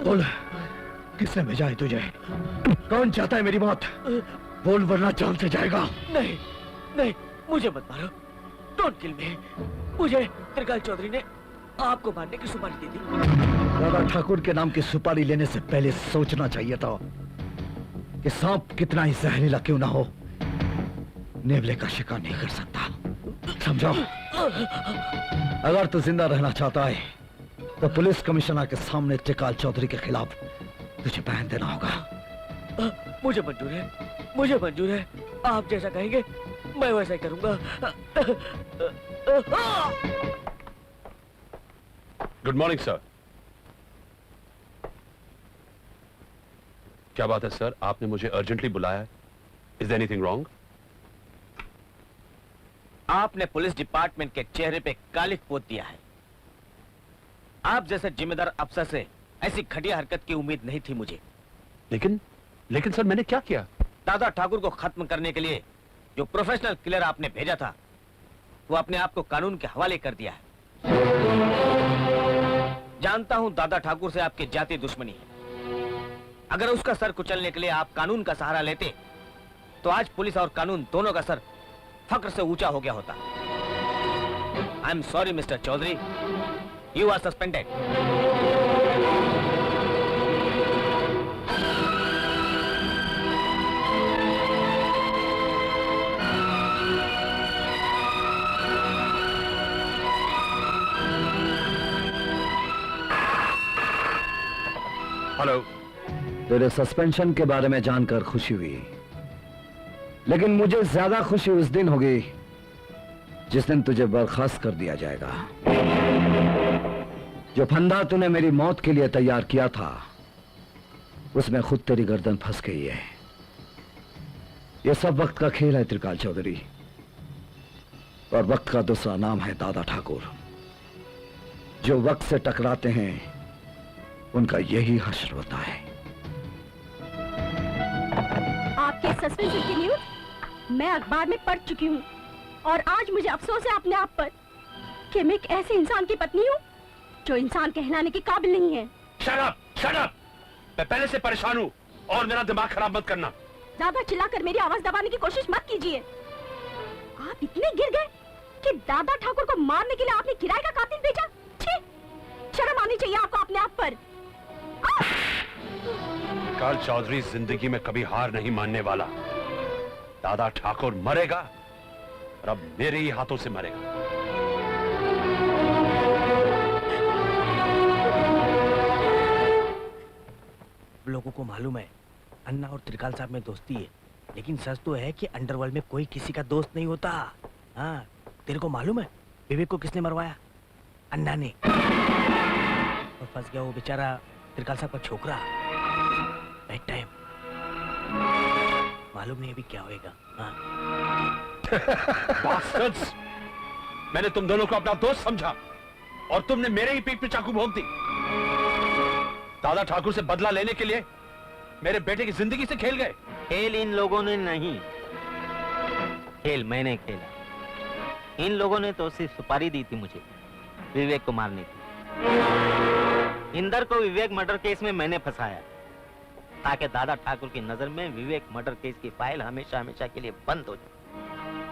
Speaker 2: बोल, किसने भेजा है तुझे? कौन चाहता है मेरी मौत? बोल वरना जान से जाएगा।
Speaker 1: नहीं नहीं, मुझे मत मारो, डोंट किल मी। मुझे त्रिकाल चौधरी ने आपको मारने की सुपारी दी थी।
Speaker 2: दादा ठाकुर के नाम की सुपारी लेने से पहले सोचना चाहिए था कि सांप कितना ही जहरीला क्यों ना हो, नेवले का शिकार नहीं कर सकता। समझो, अगर तू जिंदा रहना चाहता है तो पुलिस कमिश्नर के सामने त्रिकाल चौधरी के खिलाफ तुझे बयान देना होगा।
Speaker 1: मुझे मंजूर है, मुझे मंजूर है। आप जैसा कहेंगे मैं वैसा ही करूंगा।
Speaker 5: Good morning sir. क्या बात है सर, आपने मुझे अर्जेंटली बुलाया है? Is there anything wrong?
Speaker 1: आपने पुलिस डिपार्टमेंट के चेहरे पे कालिख पोत दिया है। आप जैसे जिम्मेदार अफसर से ऐसी घटिया हरकत की उम्मीद नहीं थी मुझे।
Speaker 5: लेकिन सर मैंने क्या किया?
Speaker 1: दादा ठाकुर को खत्म करने के लिए जो प्रोफेशनल किलर आपने भेजा था वो अपने आप को कानून के हवाले कर दिया है। जानता हूं दादा ठाकुर से आपकी जाति दुश्मनी है। अगर उसका सर कुचलने के लिए आप कानून का सहारा लेते तो आज पुलिस और कानून दोनों का सर फक्र से ऊंचा हो गया होता। I am sorry mister Chaudhary, you are suspended.
Speaker 5: Hello.
Speaker 2: तेरे सस्पेंशन के बारे में जानकर खुशी हुई, लेकिन मुझे ज्यादा खुशी उस दिन होगी जिस दिन तुझे बर्खास्त कर दिया जाएगा। जो फंदा तूने मेरी मौत के लिए तैयार किया था उसमें खुद तेरी गर्दन फंस गई है। यह सब वक्त का खेल है त्रिकाल चौधरी, और वक्त का दूसरा नाम है दादा ठाकुर। जो वक्त से टकराते हैं उनका यही हश्र होता है।
Speaker 3: आपके सस्पेंशन की न्यूज मैं अखबार में पढ़ चुकी हूँ, और आज मुझे अफसोस है अपने आप पर कि मैं एक ऐसे इंसान की पत्नी हूँ जो इंसान कहलाने के काबिल नहीं है।
Speaker 5: Shut up, shut up! मैं पहले से परेशान हूँ और मेरा दिमाग खराब मत करना।
Speaker 3: ज्यादा चिल्लाकर मेरी आवाज दबाने की कोशिश मत कीजिए। आप इतने गिर गए कि दादा ठाकुर को मारने के लिए आपने किराए का कातिल भेजा। छी! शर्म आनी चाहिए आपको अपने आप पर।
Speaker 5: त्रिकाल चौधरी जिंदगी में कभी हार नहीं मानने वाला। दादा ठाकुर मरेगा और अब मेरे ही हाथों से मरेगा।
Speaker 1: लोगों को मालूम है अन्ना और त्रिकाल साहब में दोस्ती है, लेकिन सच तो है कि अंडरवर्ल्ड में कोई किसी का दोस्त नहीं होता। हाँ, तेरे को मालूम है विवेक को किसने मरवाया? अन्ना ने। और फंस गया वो बेचारा त्रिकाल साहब का छोकरा। Bad time. मालूम नहीं अभी क्या होएगा। हाँ।
Speaker 5: Bastards! मैंने तुम दोनों को अपना दोस्त समझा और तुमने मेरे ही पीठ पे चाकू भोंक दी। दादा ठाकुर से बदला लेने के लिए मेरे बेटे की जिंदगी से खेल गए।
Speaker 8: खेल इन लोगों ने नहीं, खेल मैंने खेला। इन लोगों ने तो सिर्फ सुपारी दी थी मुझे विवेक को मारने की। इंदर को विवेक मर्डर केस में मैंने फंसाया ताकि दादा ठाकुर की नजर में विवेक मर्डर केस की फाइल हमेशा हमेशा के लिए बंद हो जाए।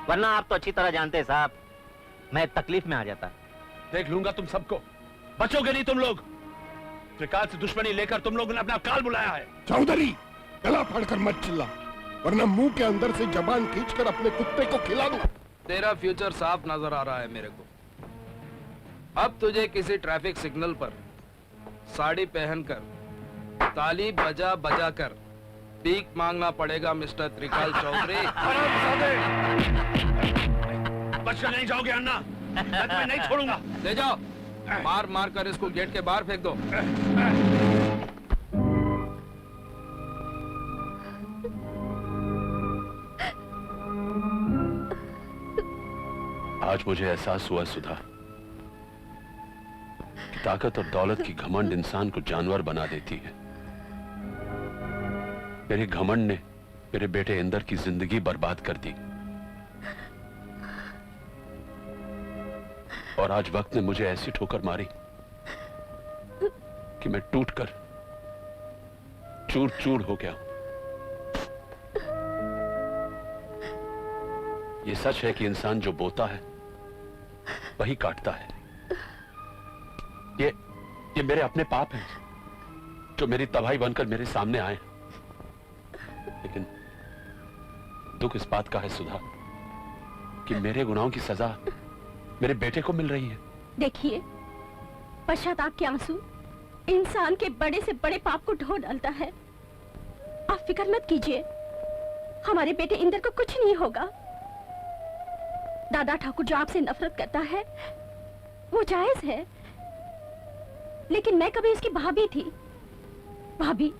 Speaker 8: वरना आप तो अच्छी तरह जानते हैं साहब, मैं तकलीफ में आ जाता।
Speaker 5: देख लूंगा तुम सबको, बचोगे नहीं तुम लोग। त्रिकाल से दुश्मनी लेकर तुम लोगों ने अपना काल बुलाया है।
Speaker 10: चौधरी, गला फाड़कर मत चिल्ला, वरना मुंह के अंदर से जबान खींचकर अपने कुत्ते को खिला दूं।
Speaker 9: तेरा फ्यूचर साफ नजर आ रहा है मेरे को। अब तुझे किसी ट्रैफिक सिग्नल पर साड़ी पहनकर ताली बजा बजा कर भीख मांगना पड़ेगा मिस्टर त्रिकाल चौधरी।
Speaker 5: बचकर नहीं जाओगे अन्ना, मैं नहीं छोड़ूंगा।
Speaker 9: ले जाओ, मार मार कर इसको गेट के बाहर फेंक दो।
Speaker 5: आज मुझे एहसास हुआ सुधा कि ताकत और दौलत की घमंड इंसान को जानवर बना देती है। मेरे घमंड ने मेरे बेटे इंदर की जिंदगी बर्बाद कर दी और आज वक्त ने मुझे ऐसी ठोकर मारी कि मैं टूटकर चूर चूर हो गया। ये सच है कि इंसान जो बोता है वही काटता है। ये मेरे अपने पाप हैं जो मेरी तबाही बनकर मेरे सामने आए। लेकिन दुख इस बात का है सुधा कि मेरे गुनाहों की सजा मेरे बेटे को मिल रही है।
Speaker 3: देखिए, पश्चाताप के आंसू इंसान के बड़े से बड़े पाप को ढो डालता है। आप फिक्र मत कीजिए, हमारे बेटे इंदर को कुछ नहीं होगा। दादा ठाकुर जो आपसे नफरत करता है वो जायज है, लेकिन मैं कभी उसकी भाभी थी। भाभी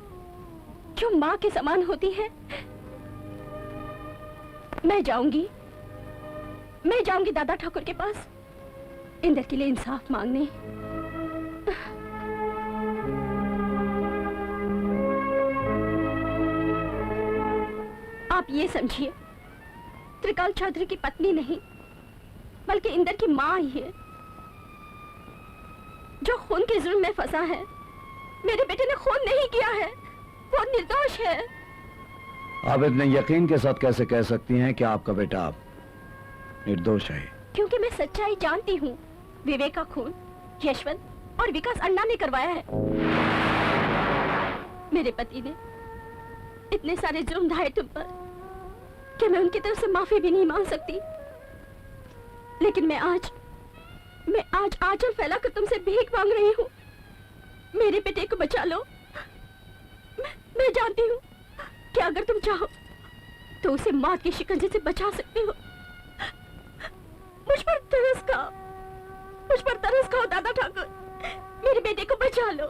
Speaker 3: जो माँ के समान होती है। मैं जाऊंगी दादा ठाकुर के पास इंदर के लिए इंसाफ मांगने। आप ये समझिए, त्रिकाल चौधरी की पत्नी नहीं बल्कि इंदर की माँ ही है जो खून के जुल्म में फंसा है। मेरे बेटे ने खून नहीं किया है, वो निर्दोष है।
Speaker 2: आप इतने यकीन के साथ कैसे कह सकती हैं कि आपका बेटा निर्दोष है?
Speaker 3: क्योंकि मैं सच्चाई जानती हूँ। विवेक का खून यशवंत और विकास अन्ना ने करवाया है। मेरे पति ने इतने सारे जुर्म ढाए तुम पर कि मैं उनकी तरफ से माफी भी नहीं मांग सकती। लेकिन मैं आज आंचल फैलाकर तुमसे भीख मांग रही हूँ। मेरे बेटे को बचा लो। मैं जानती हूँ कि अगर तुम चाहो तो उसे मौत के शिकंजे से बचा सकते हो। मुझ पर तरस खाओ दादा ठाकुर। मेरे बेटे को बचा लो,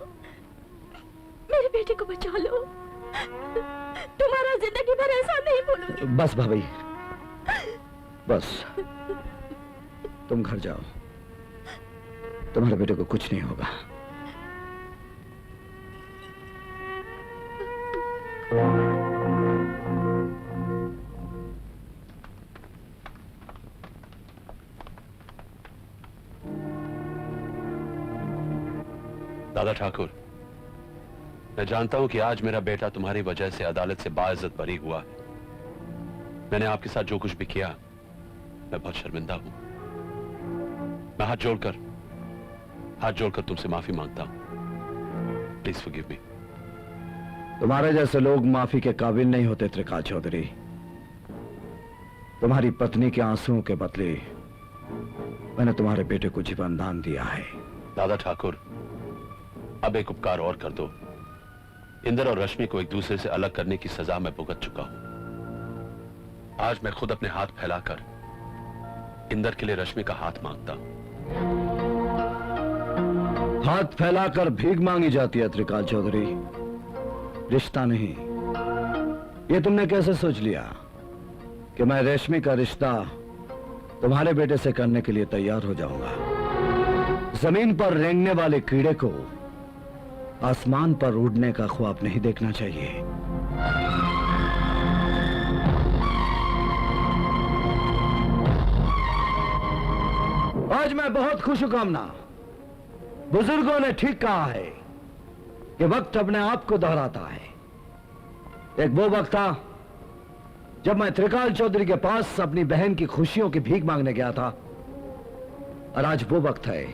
Speaker 3: मेरे बेटे को बचा लो। तुम्हारा जिंदगी भर ऐसा नहीं भूलूंगी।
Speaker 2: बस भाभी, बस तुम घर जाओ, तुम्हारे बेटे को कुछ नहीं होगा।
Speaker 5: दादा ठाकुर, मैं जानता हूं कि आज मेरा बेटा तुम्हारी वजह से अदालत से बाइज्जत बरी हुआ है। मैंने आपके साथ जो कुछ भी किया, मैं बहुत शर्मिंदा हूं। मैं हाथ जोड़कर तुमसे माफी मांगता हूं। Please forgive me.
Speaker 2: तुम्हारे जैसे लोग माफी के काबिल नहीं होते त्रिकाल चौधरी। तुम्हारी पत्नी के आंसुओं के बदले मैंने तुम्हारे बेटे को जीवन दान दिया है।
Speaker 5: दादा ठाकुर, अब एक उपकार और कर दो। इंदर और रश्मि को एक दूसरे से अलग करने की सजा मैं भुगत चुका हूं। आज मैं खुद अपने हाथ फैलाकर इंदर के लिए रश्मि का हाथ मांगता हूं।
Speaker 2: हाथ फैलाकर भीख मांगी जाती है त्रिकाल चौधरी, रिश्ता नहीं। ये तुमने कैसे सोच लिया कि मैं रश्मि का रिश्ता तुम्हारे बेटे से करने के लिए तैयार हो जाऊंगा? जमीन पर रेंगने वाले कीड़े को आसमान पर उड़ने का ख्वाब नहीं देखना चाहिए। आज मैं बहुत खुश हूं कामना। बुजुर्गों ने ठीक कहा है कि वक्त अपने आप को दोहराता है। एक वो वक्त था जब मैं त्रिकाल चौधरी के पास अपनी बहन की खुशियों की भीख मांगने गया था, और आज वो वक्त है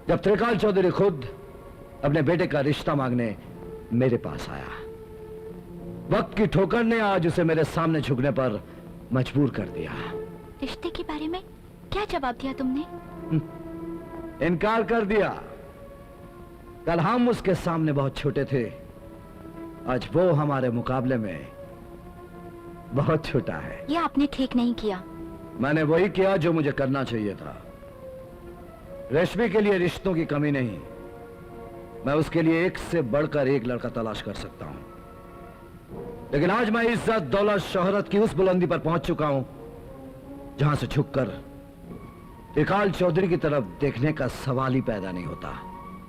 Speaker 2: जब त्रिकाल चौधरी खुद अपने बेटे का रिश्ता मांगने मेरे पास आया। वक्त की ठोकर ने आज उसे मेरे सामने झुकने पर मजबूर कर दिया।
Speaker 6: रिश्ते के बारे में क्या जवाब दिया तुमने?
Speaker 2: इनकार कर दिया। कल हम उसके सामने बहुत छोटे थे, आज वो हमारे मुकाबले में बहुत छोटा है।
Speaker 6: ये आपने ठीक नहीं किया।
Speaker 2: मैंने वही किया जो मुझे करना चाहिए था। रश्मि के लिए रिश्तों की कमी नहीं, मैं उसके लिए एक से बढ़कर एक लड़का तलाश कर सकता हूं। लेकिन आज मैं इज्जत, दौलत, शोहरत की उस बुलंदी पर पहुंच चुका हूं जहां से झुककर त्रिकाल चौधरी की तरफ देखने का सवाल ही पैदा नहीं होता।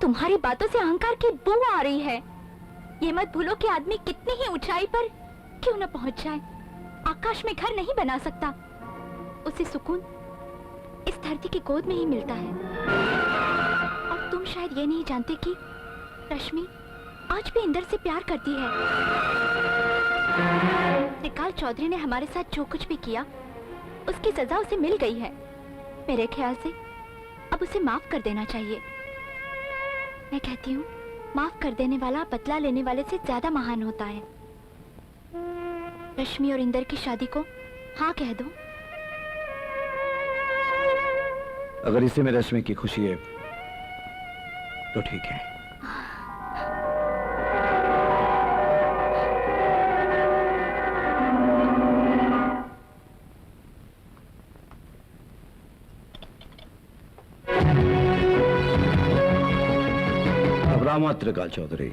Speaker 6: तुम्हारी बातों से अहंकार की बू आ रही है। ये मत भूलो कि आदमी कितनी ही ऊंचाई पर क्यों न पहुंच जाए। आकाश में घर नहीं बना सकता, उसे सुकून इस धरती की गोद में ही मिलता है। और तुम शायद ये नहीं जानते कि रश्मि आज भी इंदर से प्यार करती है। त्रिकाल चौधरी ने हमारे साथ जो कुछ भी किया उसकी सजा उसे मिल गई है। मेरे ख्याल से अब उसे माफ कर देना चाहिए। मैं कहती हूँ माफ कर देने वाला बदला लेने वाले से ज्यादा महान होता है। रश्मि और इंदर की शादी को हाँ कह दो।
Speaker 2: अगर इसी में रश्मि की खुशी है तो ठीक है। घबराओ मत त्रिकाल चौधरी।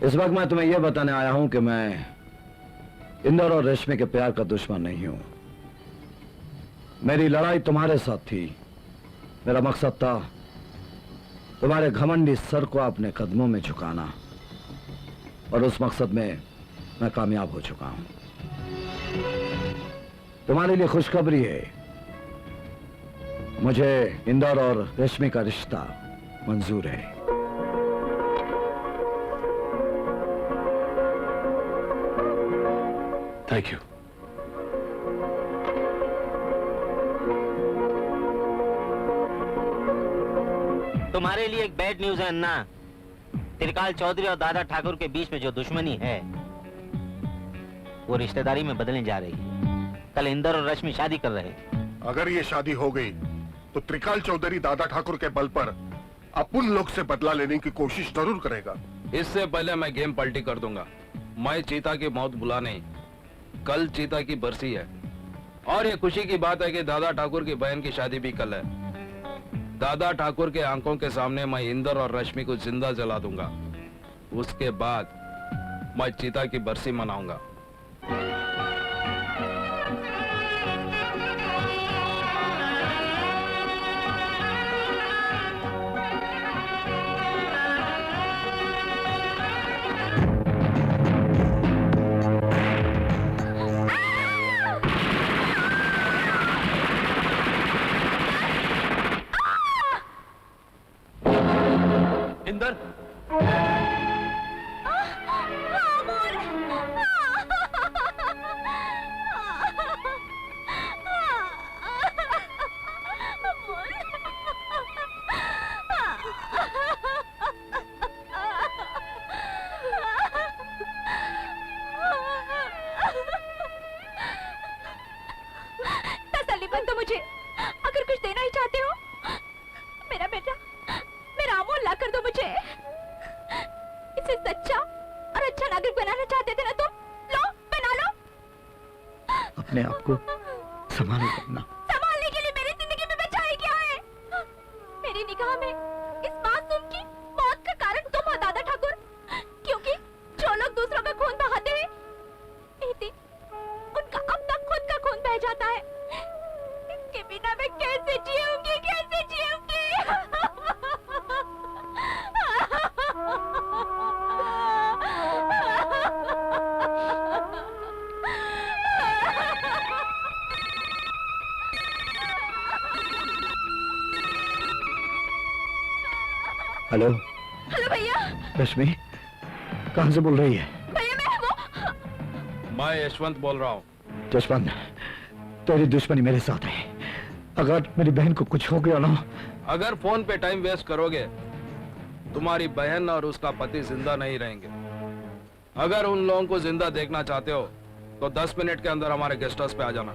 Speaker 2: इस वक्त मैं तुम्हें यह बताने आया हूं कि मैं इंदर और रश्मि के प्यार का दुश्मन नहीं हूं। मेरी लड़ाई तुम्हारे साथ थी। मेरा मकसद था तुम्हारे घमंडी सर को अपने कदमों में झुकाना, और उस मकसद में मैं कामयाब हो चुका हूं। तुम्हारे लिए खुशखबरी है, मुझे इंदर और रश्मि का रिश्ता मंजूर है।
Speaker 5: Thank you.
Speaker 8: तुम्हारे लिए एक बैड न्यूज है अन्ना। त्रिकाल चौधरी और दादा ठाकुर के बीच में जो दुश्मनी है वो रिश्तेदारी में बदलने जा रही है। कल इंदर और रश्मि शादी कर रहे हैं।
Speaker 10: अगर ये शादी हो गई तो त्रिकाल चौधरी दादा ठाकुर के बल पर अपन लोग से बदला लेने की कोशिश जरूर करेगा।
Speaker 9: इससे पहले मैं गेम पलटी कर दूंगा। मैं चीता की मौत बुला नहीं। कल चीता की बरसी है और ये खुशी की बात है कि दादा ठाकुर की बहन की शादी भी कल है। दादा ठाकुर के आंखों के सामने मैं इंदर और रश्मि को जिंदा जला दूंगा। उसके बाद मैं चीता की बरसी मनाऊंगा।
Speaker 4: इंदर,
Speaker 6: तसल्ली बन दो मुझे। अगर कुछ देना ही चाहते हो, मेरा बेटा, मेरा अमोल ला कर दो मुझे। इसे सच्चा और अच्छा नागरिक बनाना चाहते थे ना तुम? लो, बना लो।
Speaker 2: अपने आप को संभालो करना।
Speaker 6: संभालने के लिए मेरी जिंदगी में बचाई क्या है? मेरी निगाह में इस मासूम की मौत का कारण तुम हो दादा ठाकुर, क्योंकि जो लोग दूसरों का खून बहाते हैं, एक दिन उनका अपना खुद का खून बह जाता है। इसके बिना मैं कैसे जीऊंगी, कैसे जीऊंगी?
Speaker 2: हेलो
Speaker 6: हेलो भैया।
Speaker 2: रश्मि कहां से बोल रही है?
Speaker 6: भैया मैं वो
Speaker 9: मैं यशवंत बोल रहा हूँ।
Speaker 2: जसवंत, तेरी दुश्मनी मेरे साथ है। अगर मेरी बहन को कुछ हो गया ना।
Speaker 9: अगर फोन पे टाइम वेस्ट करोगे, तुम्हारी बहन और उसका पति जिंदा नहीं रहेंगे। अगर उन लोगों को जिंदा देखना चाहते हो तो 10 मिनट के अंदर हमारे गेस्ट हाउस पे आ जाना।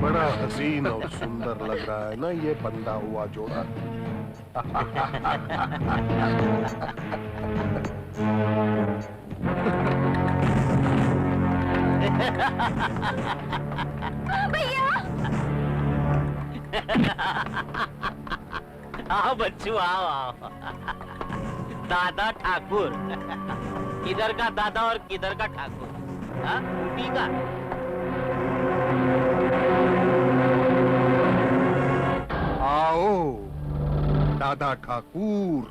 Speaker 10: बड़ा हसीन और सुंदर लग रहा है ना ये बंधा हुआ जोड़ा।
Speaker 6: भैया।
Speaker 8: आओ बच्चू, आओ आओ। दादा ठाकुर, किधर का दादा और किधर का ठाकुर? हाँ, ऊटी का।
Speaker 10: आओ दादा ठाकुर।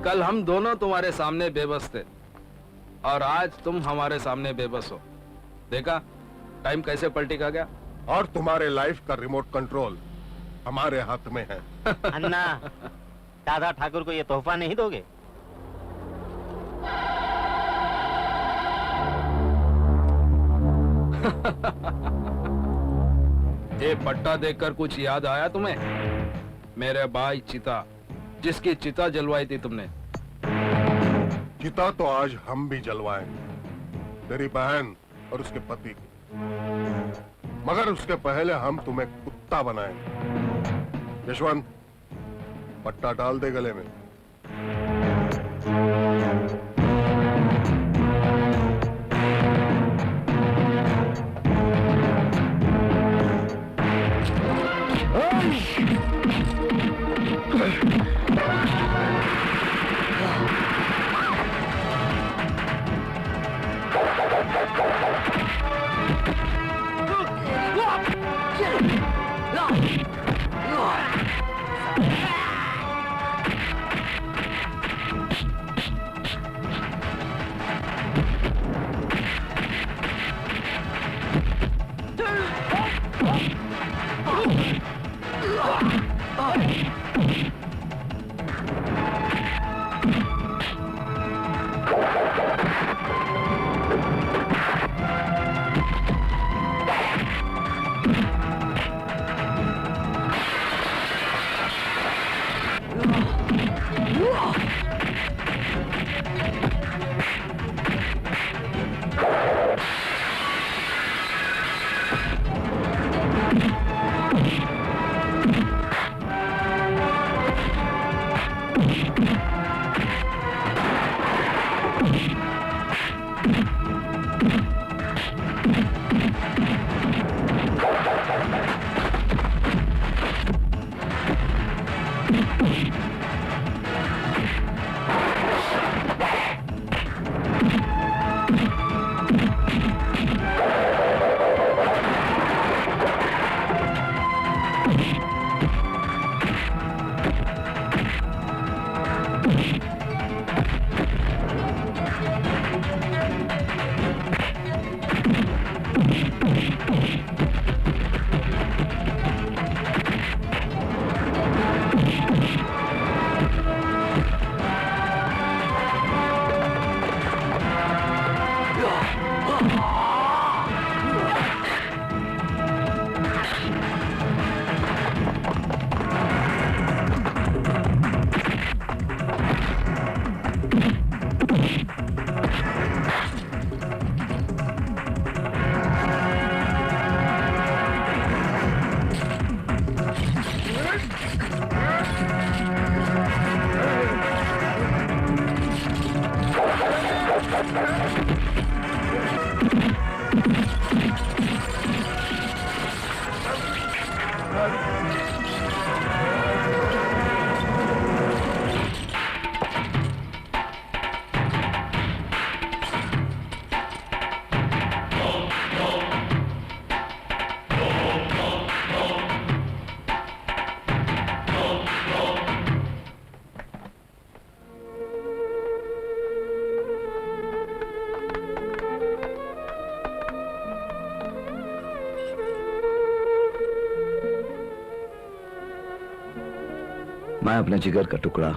Speaker 9: कल हम दोनों तुम्हारे सामने बेबस थे और आज तुम हमारे सामने बेबस हो। देखा टाइम कैसे पलटी का गया।
Speaker 10: और तुम्हारे लाइफ का रिमोट कंट्रोल हमारे हाथ में है।
Speaker 8: अन्ना, दादा ठाकुर को ये तोहफा नहीं दोगे?
Speaker 9: ये पट्टा देखकर कुछ याद आया तुम्हें? मेरे भाई चिता, जिसकी चिता जलवाई थी तुमने।
Speaker 10: चिता तो आज हम भी जलवाएंगे, तेरी बहन और उसके पति की। मगर उसके पहले हम तुम्हें कुत्ता बनाएंगे। यशवंत, पट्टा डाल दे गले में।
Speaker 2: मैं अपने जिगर का टुकड़ा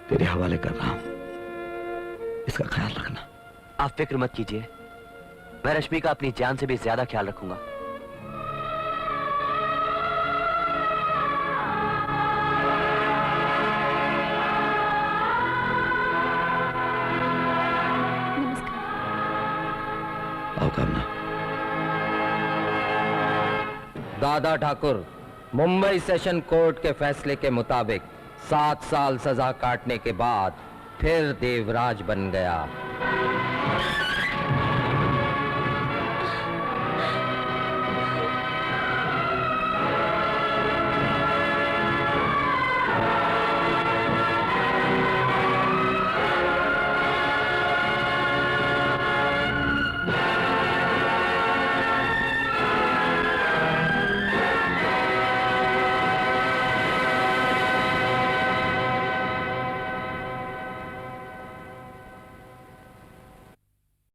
Speaker 2: तेरे हवाले कर रहा हूं, इसका ख्याल रखना।
Speaker 4: आप फिक्र मत कीजिए, मैं रश्मि का अपनी जान से भी ज्यादा ख्याल रखूंगा।
Speaker 2: आओ कामना।
Speaker 15: दादा ठाकुर, मुंबई सेशन कोर्ट के फैसले के मुताबिक 7 साल सजा काटने के बाद फिर देवराज बन गया।